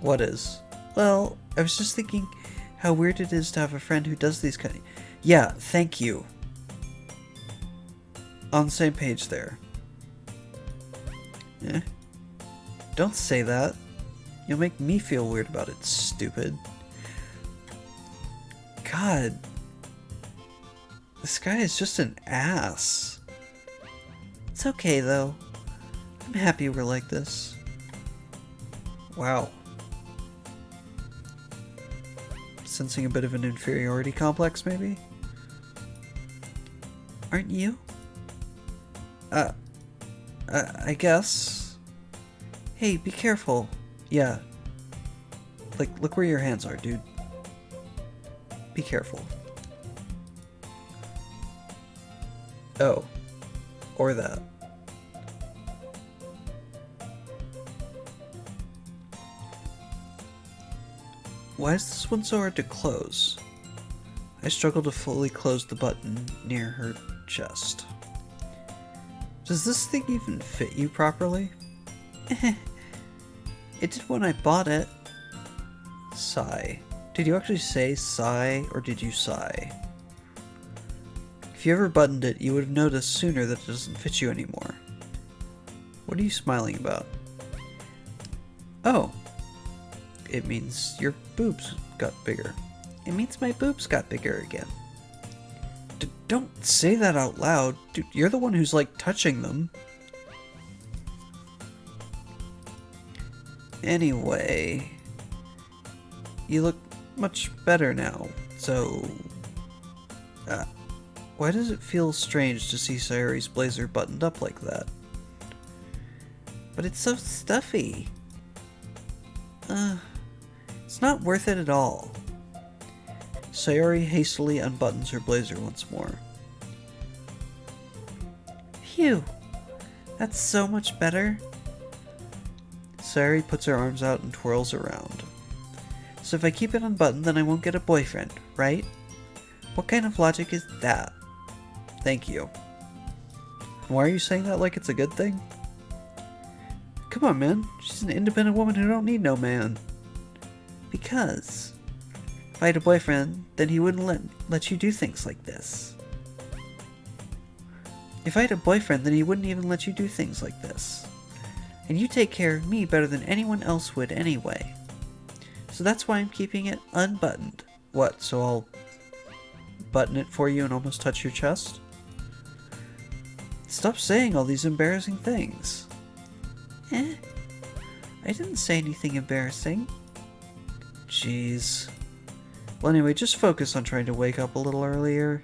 What is? Well, I was just thinking how weird it is to have a friend who does these kind of... Yeah, thank you. On the same page there. Eh? Don't say that. You'll make me feel weird about it, stupid. God. This guy is just an ass. It's okay, though. I'm happy we're like this. Wow. Sensing a bit of an inferiority complex, maybe? Aren't you? I guess. Hey, be careful. Yeah. Like, look where your hands are, dude. Be careful. Oh. Or that. Why is this one so hard to close? I struggle to fully close the button near her chest. Does this thing even fit you properly? It did when I bought it. Sigh. Did you actually say sigh, or did you sigh? If you ever buttoned it, you would have noticed sooner that it doesn't fit you anymore. What are you smiling about? Oh. It means your boobs got bigger. It means my boobs got bigger again. Don't say that out loud. Dude, you're the one who's, like, touching them. Anyway. You look much better now, so... why does it feel strange to see Sayori's blazer buttoned up like that? But it's so stuffy. It's not worth it at all. Sayori hastily unbuttons her blazer once more. Phew! That's so much better. Sayori puts her arms out and twirls around. So if I keep it unbuttoned, then I won't get a boyfriend, right? What kind of logic is that? Thank you. Why are you saying that like it's a good thing? Come on, man. She's an independent woman who don't need no man. Because If I had a boyfriend, then he wouldn't let you do things like this. If I had a boyfriend, then he wouldn't even let you do things like this. And you take care of me better than anyone else would anyway. So that's why I'm keeping it unbuttoned. What, so I'll button it for you and almost touch your chest? Stop saying all these embarrassing things. I didn't say anything embarrassing. Jeez. Well, anyway, just focus on trying to wake up a little earlier.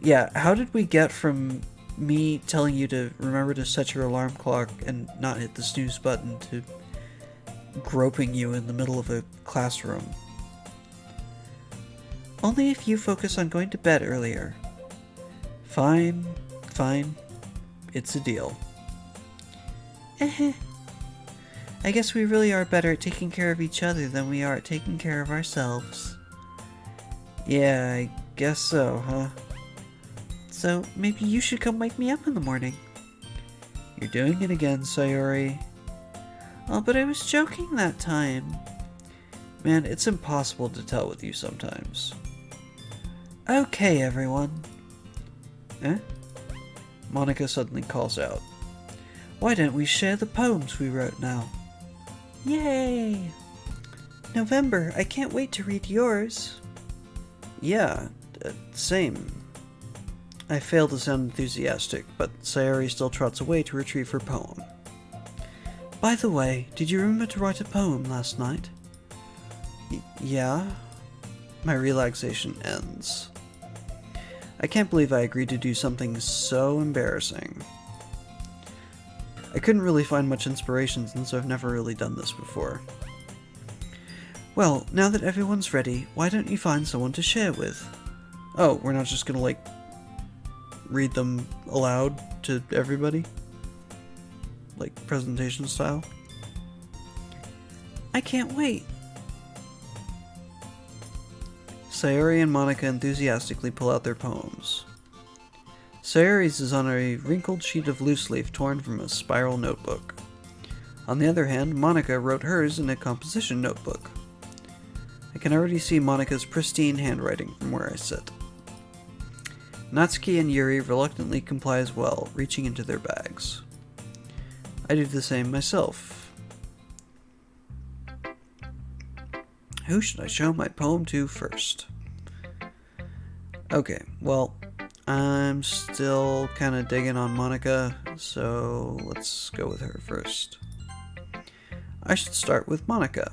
Yeah, how did we get from me telling you to remember to set your alarm clock and not hit the snooze button to groping you in the middle of a classroom? Only if you focus on going to bed earlier. Fine, fine. It's a deal. I guess we really are better at taking care of each other than we are at taking care of ourselves. Yeah, I guess so, huh? So maybe you should come wake me up in the morning. You're doing it again, Sayori. Oh, but I was joking that time. Man, it's impossible to tell with you sometimes. Okay, everyone. Monica suddenly calls out. Why don't we share the poems we wrote now? Yay! November, I can't wait to read yours. Yeah, same. I fail to sound enthusiastic, but Sayori still trots away to retrieve her poem. By the way, did you remember to write a poem last night? Yeah? My relaxation ends. I can't believe I agreed to do something so embarrassing. I couldn't really find much inspiration since I've never really done this before. Well, now that everyone's ready, why don't you find someone to share with? Oh, we're not just gonna, like, read them aloud to everybody? Like, presentation style? I can't wait! Sayori and Monica enthusiastically pull out their poems. Sayori's is on a wrinkled sheet of loose leaf torn from a spiral notebook. On the other hand, Monica wrote hers in a composition notebook. I can already see Monica's pristine handwriting from where I sit. Natsuki and Yuri reluctantly comply as well, reaching into their bags. I do the same myself. Who should I show my poem to first? Okay, well, I'm still kind of digging on Monica, so let's go with her first. I should start with Monica.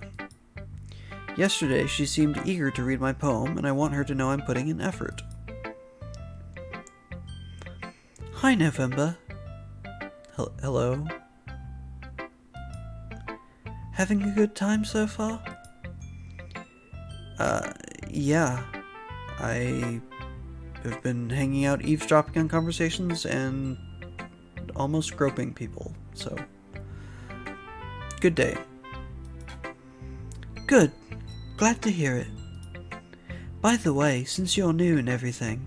Yesterday, she seemed eager to read my poem, and I want her to know I'm putting in effort. Hi, November. Hello. Having a good time so far? Yeah. I have been hanging out eavesdropping on conversations and almost groping people, so... Good day. Good. Glad to hear it. By the way, since you're new and everything,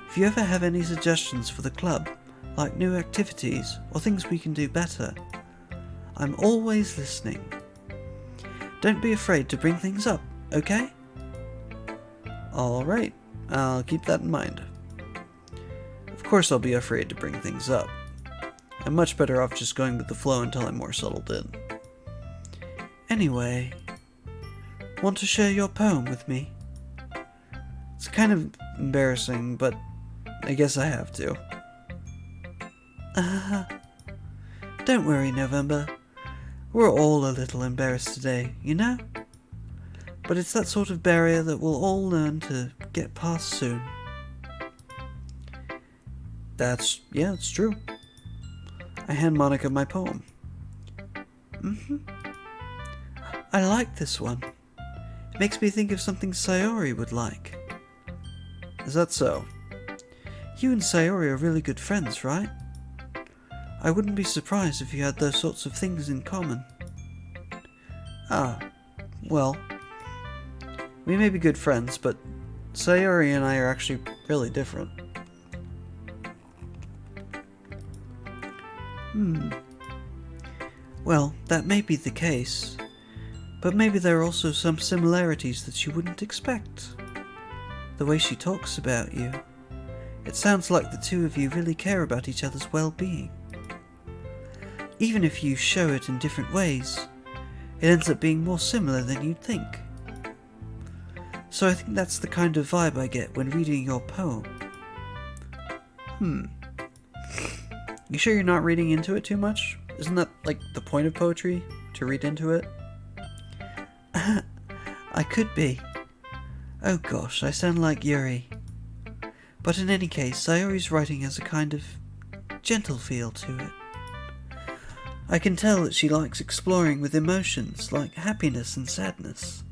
if you ever have any suggestions for the club, like new activities or things we can do better, I'm always listening. Don't be afraid to bring things up, okay? Alright, I'll keep that in mind. Of course I'll be afraid to bring things up. I'm much better off just going with the flow until I'm more settled in. Anyway, want to share your poem with me? It's kind of embarrassing, but I guess I have to. Don't worry, November. We're all a little embarrassed today, you know? But it's that sort of barrier that we'll all learn to get past soon. Yeah, it's true. I hand Monica my poem. I like this one. It makes me think of something Sayori would like. Is that so? You and Sayori are really good friends, right? I wouldn't be surprised if you had those sorts of things in common. Ah, well, we may be good friends, but Sayori and I are actually really different. Well, that may be the case, But maybe there are also some similarities that you wouldn't expect. The way she talks about you. It sounds like the two of you really care about each other's well-being. Even if you show it in different ways, it ends up being more similar than you'd think. So I think that's the kind of vibe I get when reading your poem. You sure you're not reading into it too much? Isn't that, like, the point of poetry? To read into it? I could be. Oh gosh, I sound like Yuri. But in any case, Sayori's writing has a kind of gentle feel to it. I can tell that she likes exploring with emotions like happiness and sadness.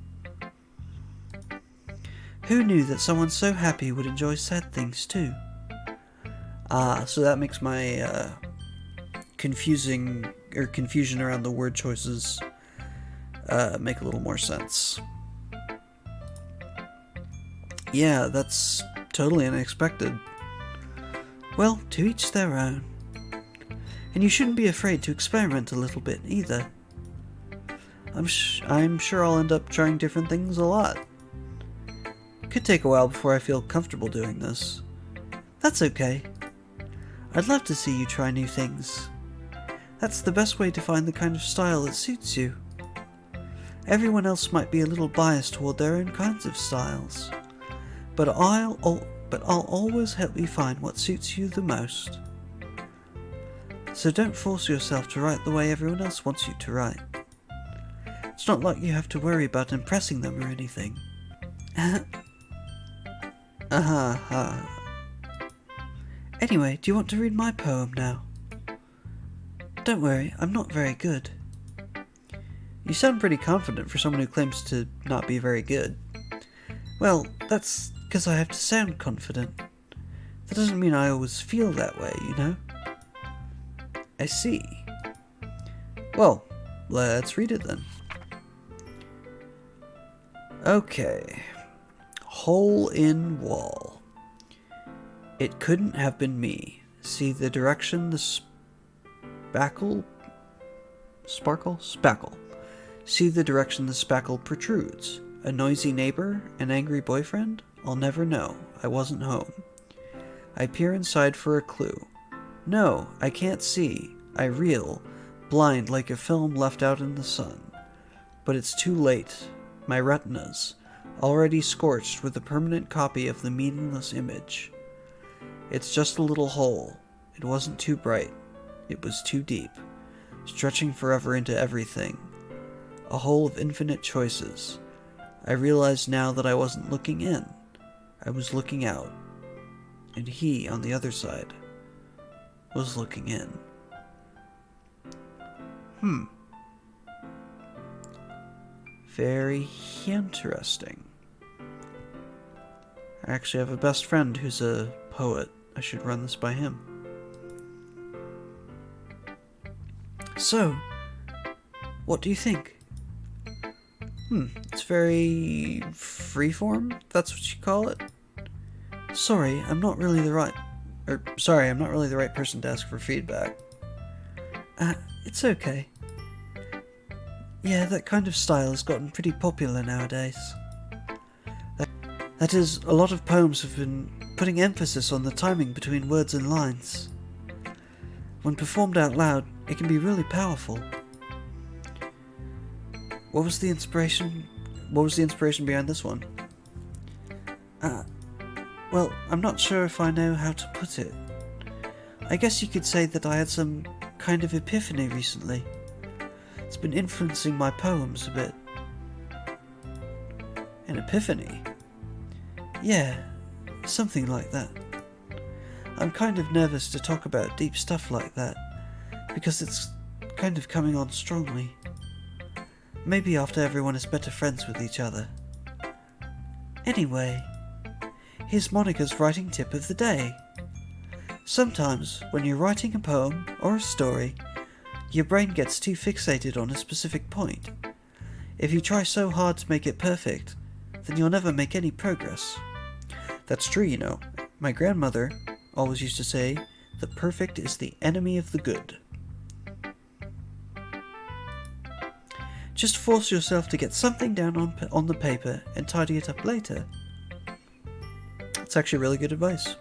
Who knew that someone so happy would enjoy sad things too? So that makes my confusion around the word choices make a little more sense. Yeah, that's totally unexpected. Well, to each their own. And you shouldn't be afraid to experiment a little bit either. I'm sure I'll end up trying different things a lot. Could take a while before I feel comfortable doing this. That's okay. I'd love to see you try new things. That's the best way to find the kind of style that suits you. Everyone else might be a little biased toward their own kinds of styles, but I'll always help you find what suits you the most. So don't force yourself to write the way everyone else wants you to write. It's not like you have to worry about impressing them or anything. Anyway, do you want to read my poem now? Don't worry, I'm not very good. You sound pretty confident for someone who claims to not be very good. Well, that's because I have to sound confident. That doesn't mean I always feel that way, you know? I see. Well, let's read it then. Okay. Hole in wall. It couldn't have been me. See the direction the spackle. See the direction the spackle protrudes. A noisy neighbor? An angry boyfriend? I'll never know. I wasn't home. I peer inside for a clue. No, I can't see. I reel, blind like a film left out in the sun. But it's too late. My retinas, already scorched with a permanent copy of the meaningless image. It's just a little hole. It wasn't too bright. It was too deep, stretching forever into everything. A hole of infinite choices. I realized now that I wasn't looking in. I was looking out. And he, on the other side, was looking in. Very interesting. I actually have a best friend who's a poet. I should run this by him. So, what do you think? It's very freeform, if that's what you call it. Sorry, I'm not really the right person to ask for feedback. It's okay. Yeah, that kind of style has gotten pretty popular nowadays. That is, a lot of poems have been putting emphasis on the timing between words and lines. When performed out loud, it can be really powerful. What was the inspiration behind this one? Well, I'm not sure if I know how to put it. I guess you could say that I had some kind of epiphany recently. It's been influencing my poems a bit. An epiphany? Yeah, something like that. I'm kind of nervous to talk about deep stuff like that, because it's kind of coming on strongly. Maybe after everyone is better friends with each other. Anyway, here's Monica's writing tip of the day. Sometimes, when you're writing a poem or a story, your brain gets too fixated on a specific point. If you try so hard to make it perfect, then you'll never make any progress. That's true, you know. My grandmother always used to say, the perfect is the enemy of the good. Just force yourself to get something down on the paper and tidy it up later. It's actually really good advice.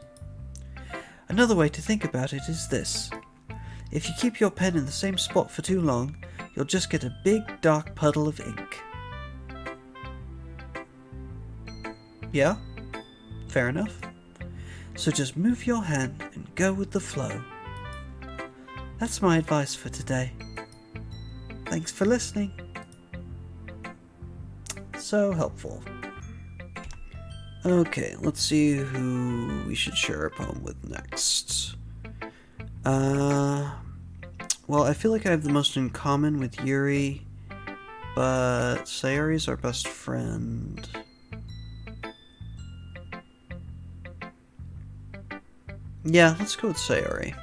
Another way to think about it is this. If you keep your pen in the same spot for too long, you'll just get a big dark puddle of ink. Yeah? Fair enough. So just move your hand and go with the flow. That's my advice for today. Thanks for listening. So helpful. Okay, let's see who we should share a poem with next. Well, I feel like I have the most in common with Yuri, but Sayori's our best friend. Yeah, let's go with Sayori.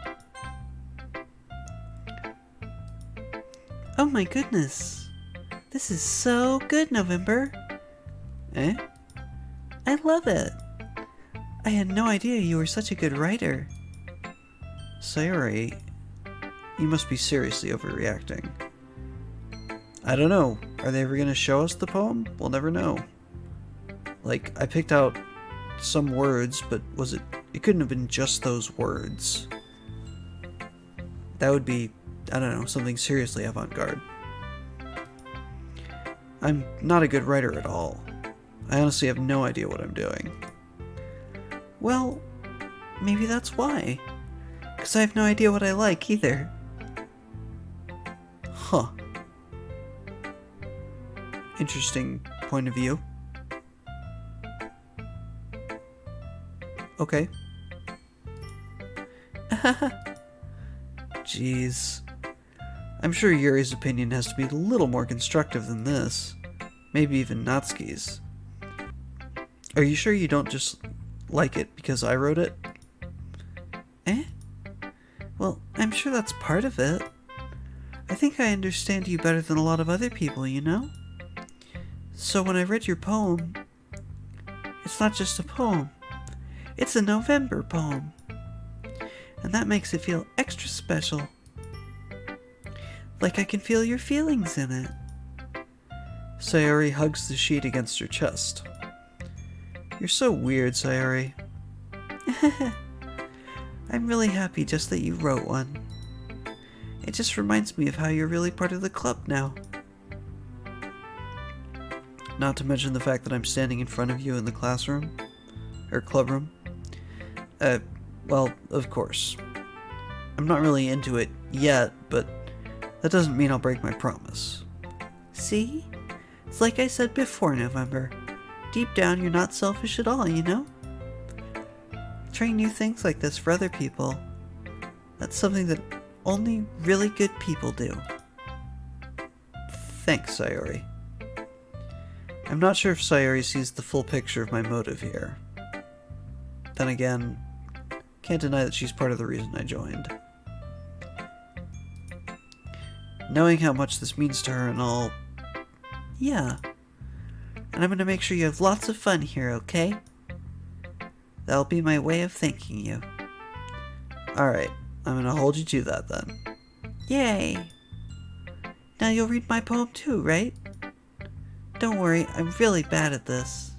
Oh my goodness. This is so good, November. Eh? I love it. I had no idea you were such a good writer. Sayori, you must be seriously overreacting. I don't know. Are they ever going to show us the poem? We'll never know. Like, I picked out some words, but was it... It couldn't have been just those words. That would be, I don't know, something seriously avant-garde. I'm not a good writer at all. I honestly have no idea what I'm doing. Well, maybe that's why. Because I have no idea what I like either. Huh. Interesting point of view. Okay. Jeez. I'm sure Yuri's opinion has to be a little more constructive than this. Maybe even Natsuki's. Are you sure you don't just like it because I wrote it? Eh? Well, I'm sure that's part of it. I think I understand you better than a lot of other people, you know? So when I read your poem, it's not just a poem. It's a November poem. And that makes it feel extra special. Like I can feel your feelings in it. Sayori hugs the sheet against her chest. You're so weird, Sayori. I'm really happy just that you wrote one. It just reminds me of how you're really part of the club now. Not to mention the fact that I'm standing in front of you in the classroom. Or clubroom. Well, of course. I'm not really into it yet, but that doesn't mean I'll break my promise. See? It's like I said before, November. Deep down, you're not selfish at all, you know? Trying new things like this for other people. That's something that only really good people do. Thanks, Sayori. I'm not sure if Sayori sees the full picture of my motive here. Then again, can't deny that she's part of the reason I joined. Knowing how much this means to her and all... Yeah. And I'm gonna make sure you have lots of fun here, okay? That'll be my way of thanking you. Alright, I'm gonna hold you to that then. Yay! Now you'll read my poem too, right? Don't worry, I'm really bad at this.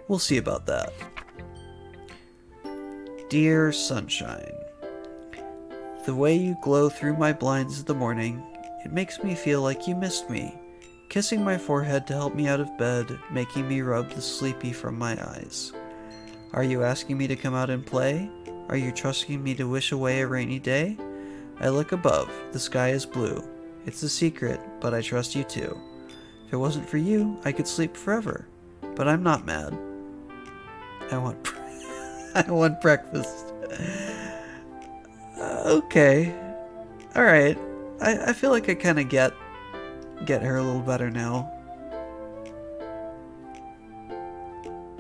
We'll see about that. Dear Sunshine, the way you glow through my blinds in the morning, it makes me feel like you missed me, kissing my forehead to help me out of bed, making me rub the sleepy from my eyes. Are you asking me to come out and play? Are you trusting me to wish away a rainy day? I look above, the sky is blue. It's a secret, but I trust you too. If it wasn't for you, I could sleep forever. But I'm not mad. I want breakfast. Okay. Alright. I feel like I kind of get her a little better now.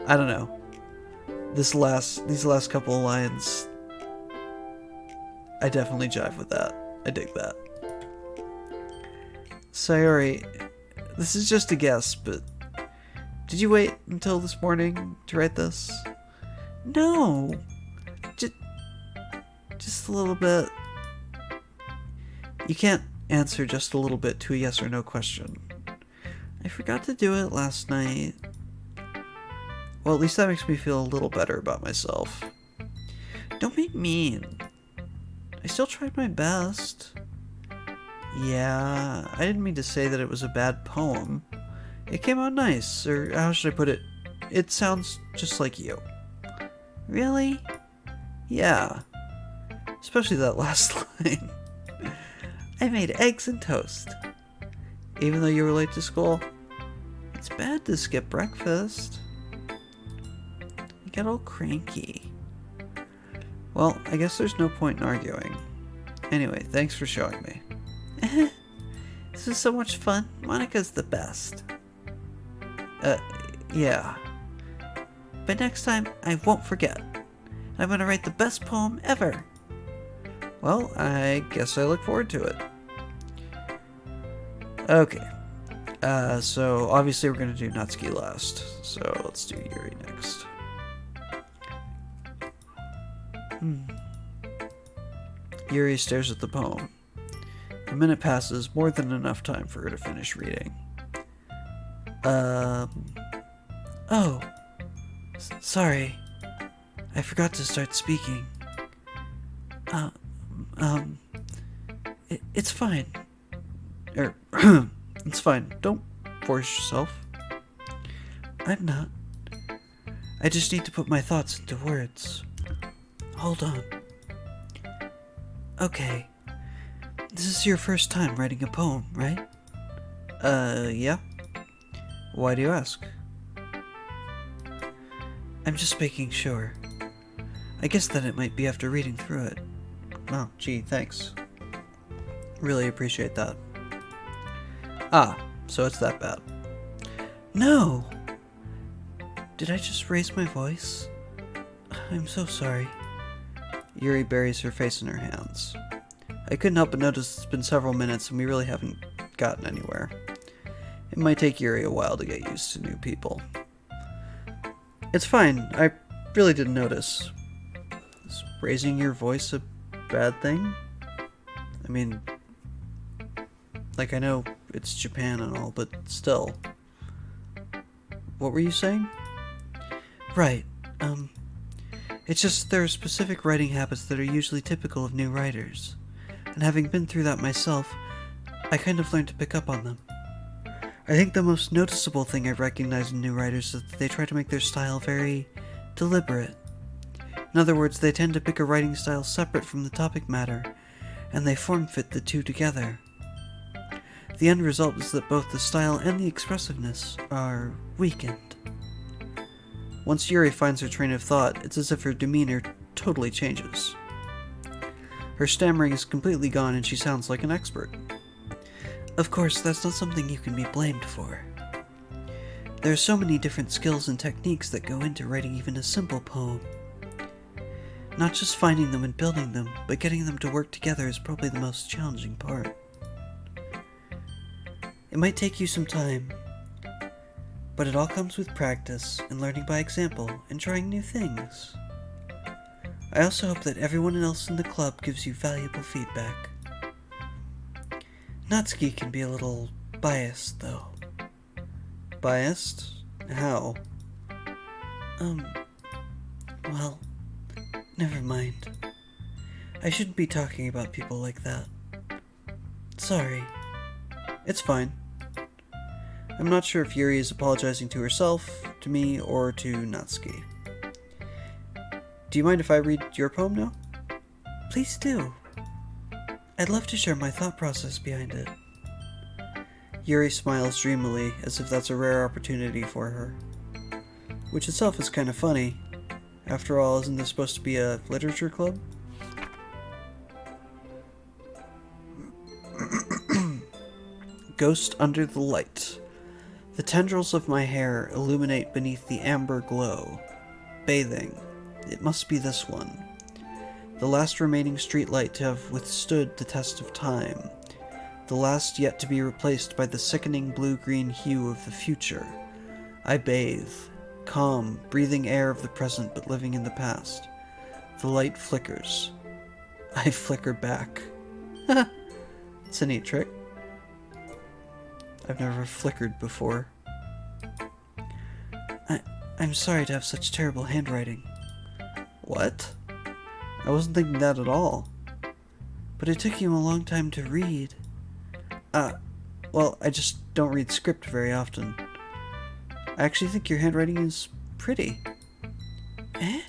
I don't know. These last couple of lines, I definitely jive with that. I dig that. Sayori, this is just a guess, but did you wait until this morning to write this? No. Just a little bit. You can't answer just a little bit to a yes or no question. I forgot to do it last night. Well, at least that makes me feel a little better about myself. Don't be mean. I still tried my best. Yeah, I didn't mean to say that it was a bad poem. It came out nice, or how should I put it? It sounds just like you. Really? Yeah. Especially that last line. I made eggs and toast. Even though you were late to school? It's bad to skip breakfast. You get all cranky. Well, I guess there's no point in arguing. Anyway, thanks for showing me. This is so much fun. Monica's the best. Yeah. But next time, I won't forget. I'm gonna write the best poem ever. Well, I guess I look forward to it. Okay. So obviously we're gonna do Natsuki last. So let's do Yuri next. Yuri stares at the poem. A minute passes, more than enough time for her to finish reading. Oh. Sorry. I forgot to start speaking. It's fine. It's fine. Don't force yourself. I'm not. I just need to put my thoughts into words. Hold on. Okay. This is your first time writing a poem, right? Yeah. Why do you ask? I'm just making sure. I guess that it might be after reading through it. Oh, gee, thanks. Really appreciate that. Ah, so it's that bad. No! Did I just raise my voice? I'm so sorry. Yuri buries her face in her hands. I couldn't help but notice it's been several minutes and we really haven't gotten anywhere. It might take Yuri a while to get used to new people. It's fine, I really didn't notice. Is raising your voice a bad thing? I mean, like I know it's Japan and all, but still. What were you saying? Right, it's just there are specific writing habits that are usually typical of new writers. And having been through that myself, I kind of learned to pick up on them. I think the most noticeable thing I've recognized in new writers is that they try to make their style very deliberate. In other words, they tend to pick a writing style separate from the topic matter, and they form-fit the two together. The end result is that both the style and the expressiveness are weakened. Once Yuri finds her train of thought, it's as if her demeanor totally changes. Her stammering is completely gone and she sounds like an expert. Of course, that's not something you can be blamed for. There are so many different skills and techniques that go into writing even a simple poem. Not just finding them and building them, but getting them to work together is probably the most challenging part. It might take you some time, but it all comes with practice and learning by example and trying new things. I also hope that everyone else in the club gives you valuable feedback. Natsuki can be a little biased, though. Biased? How? Well, never mind. I shouldn't be talking about people like that. Sorry. It's fine. I'm not sure if Yuri is apologizing to herself, to me, or to Natsuki. Do you mind if I read your poem now? Please do. I'd love to share my thought process behind it. Yuri smiles dreamily, as if that's a rare opportunity for her. Which itself is kind of funny. After all, isn't this supposed to be a literature club? Ghost under the light. The tendrils of my hair illuminate beneath the amber glow. Bathing. It must be this one. The last remaining streetlight to have withstood the test of time. The last yet to be replaced by the sickening blue-green hue of the future. I bathe. Calm, breathing air of the present but living in the past. The light flickers. I flicker back. It's a neat trick. I've never flickered before. I'm sorry to have such terrible handwriting. What? I wasn't thinking that at all. But it took you a long time to read. Well, I just don't read script very often. I actually think your handwriting is pretty. Eh?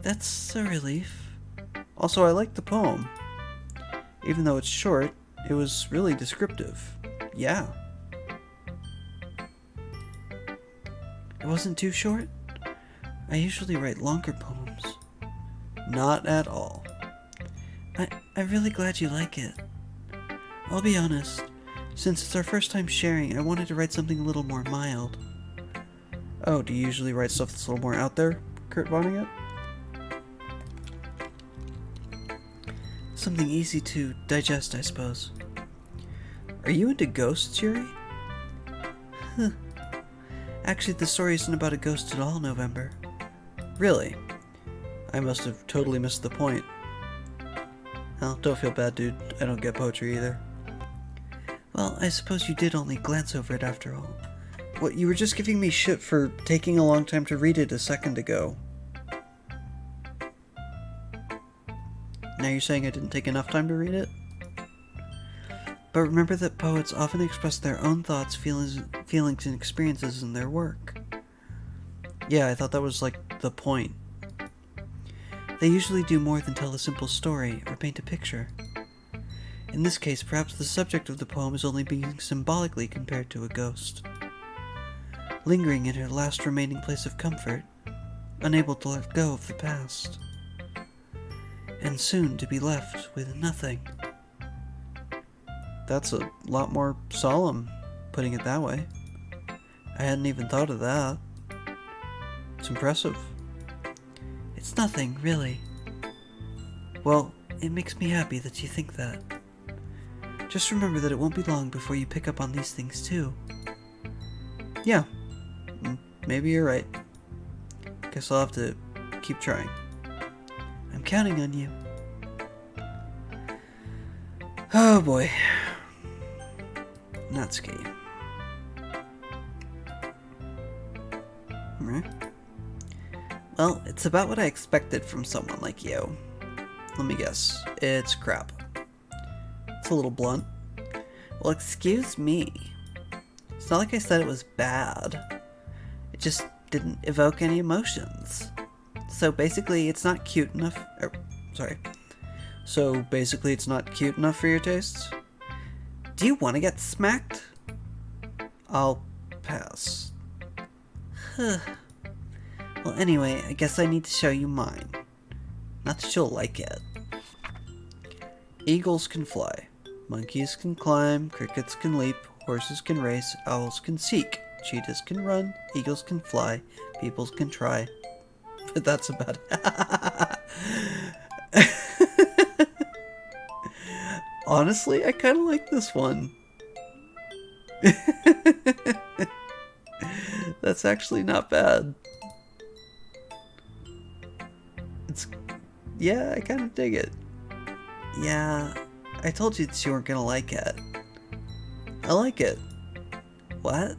That's a relief. Also, I like the poem. Even though it's short, it was really descriptive. Yeah. It wasn't too short? I usually write longer poems. Not at all. I'm really glad you like it. I'll be honest, since it's our first time sharing, I wanted to write something a little more mild. Oh, do you usually write stuff that's a little more out there, Kurt Vonnegut? Something easy to digest, I suppose. Are you into ghosts, Yuri? Huh. Actually, the story isn't about a ghost at all, November. Really? I must have totally missed the point. Well, don't feel bad, dude. I don't get poetry either. Well, I suppose you did only glance over it after all. What, you were just giving me shit for taking a long time to read it a second ago. Now you're saying I didn't take enough time to read it? But remember that poets often express their own thoughts, feelings, and experiences in their work. Yeah, I thought that was like the point. They usually do more than tell a simple story or paint a picture. In this case, perhaps the subject of the poem is only being symbolically compared to a ghost. Lingering in her last remaining place of comfort, unable to let go of the past. And soon to be left with nothing. That's a lot more solemn, putting it that way. I hadn't even thought of that. It's impressive. It's nothing, really. Well, it makes me happy that you think that. Just remember that it won't be long before you pick up on these things too. Yeah, maybe you're right. Guess I'll have to keep trying. I'm counting on you. Oh boy. Natsuki. Alright. Well, it's about what I expected from someone like you. Let me guess. It's crap. It's a little blunt. Well, excuse me. It's not like I said it was bad. It just didn't evoke any emotions. So basically, it's not cute enough. So basically, it's not cute enough for your tastes? Do you want to get smacked? I'll pass. Well, anyway, I guess I need to show you mine. Not that you'll like it. Eagles can fly. Monkeys can climb. Crickets can leap. Horses can race. Owls can seek. Cheetahs can run. Eagles can fly. People can try. But that's about it. Honestly, I kind of like this one. That's actually not bad. Yeah, I kind of dig it. Yeah, I told you that you weren't gonna like it. I like it. What?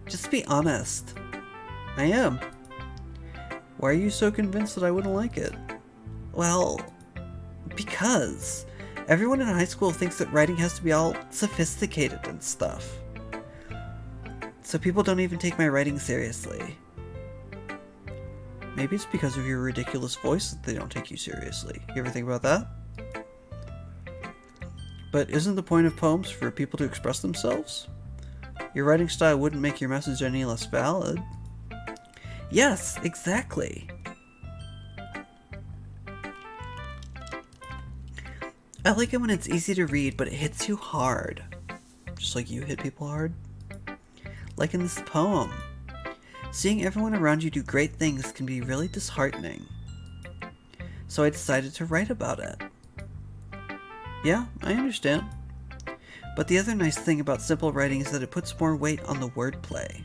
Just be honest. I am. Why are you so convinced that I wouldn't like it? Well, because everyone in high school thinks that writing has to be all sophisticated and stuff. So people don't even take my writing seriously. Maybe it's because of your ridiculous voice that they don't take you seriously. You ever think about that? But isn't the point of poems for people to express themselves? Your writing style wouldn't make your message any less valid. Yes, exactly. I like it when it's easy to read, but it hits you hard. Just like you hit people hard. Like in this poem. Seeing everyone around you do great things can be really disheartening. So I decided to write about it. Yeah, I understand. But the other nice thing about simple writing is that it puts more weight on the wordplay.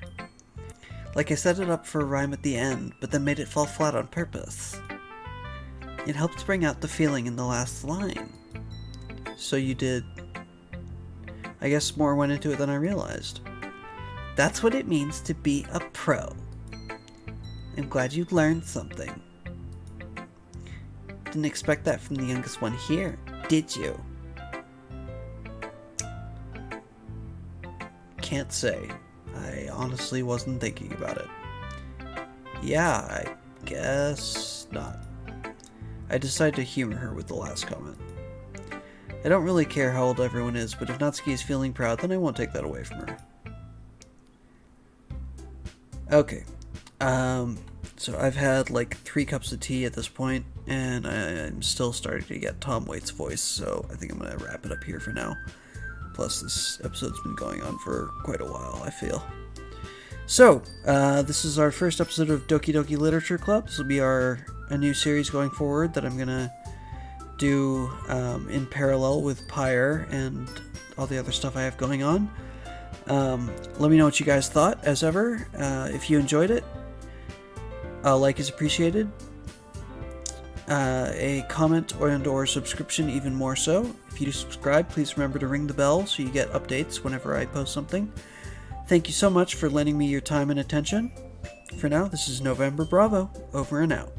Like I set it up for a rhyme at the end, but then made it fall flat on purpose. It helps bring out the feeling in the last line. So you did... I guess more went into it than I realized. That's what it means to be a pro. I'm glad you learned something. Didn't expect that from the youngest one here, did you? Can't say. I honestly wasn't thinking about it. Yeah, I guess not. I decided to humor her with the last comment. I don't really care how old everyone is, but if Natsuki is feeling proud, then I won't take that away from her. Okay. So I've had like 3 cups of tea at this point, and I'm still starting to get Tom Waits' voice, so I think I'm going to wrap it up here for now. Plus, this episode's been going on for quite a while, I feel. So, this is our first episode of Doki Doki Literature Club. This will be a new series going forward that I'm going to do in parallel with Pyre and all the other stuff I have going on. Let me know what you guys thought, as ever. If you enjoyed it, a like is appreciated. A comment or subscription even more so. If you do subscribe, please remember to ring the bell so you get updates whenever I post something. Thank you so much for lending me your time and attention. For now, this is November Bravo, over and out.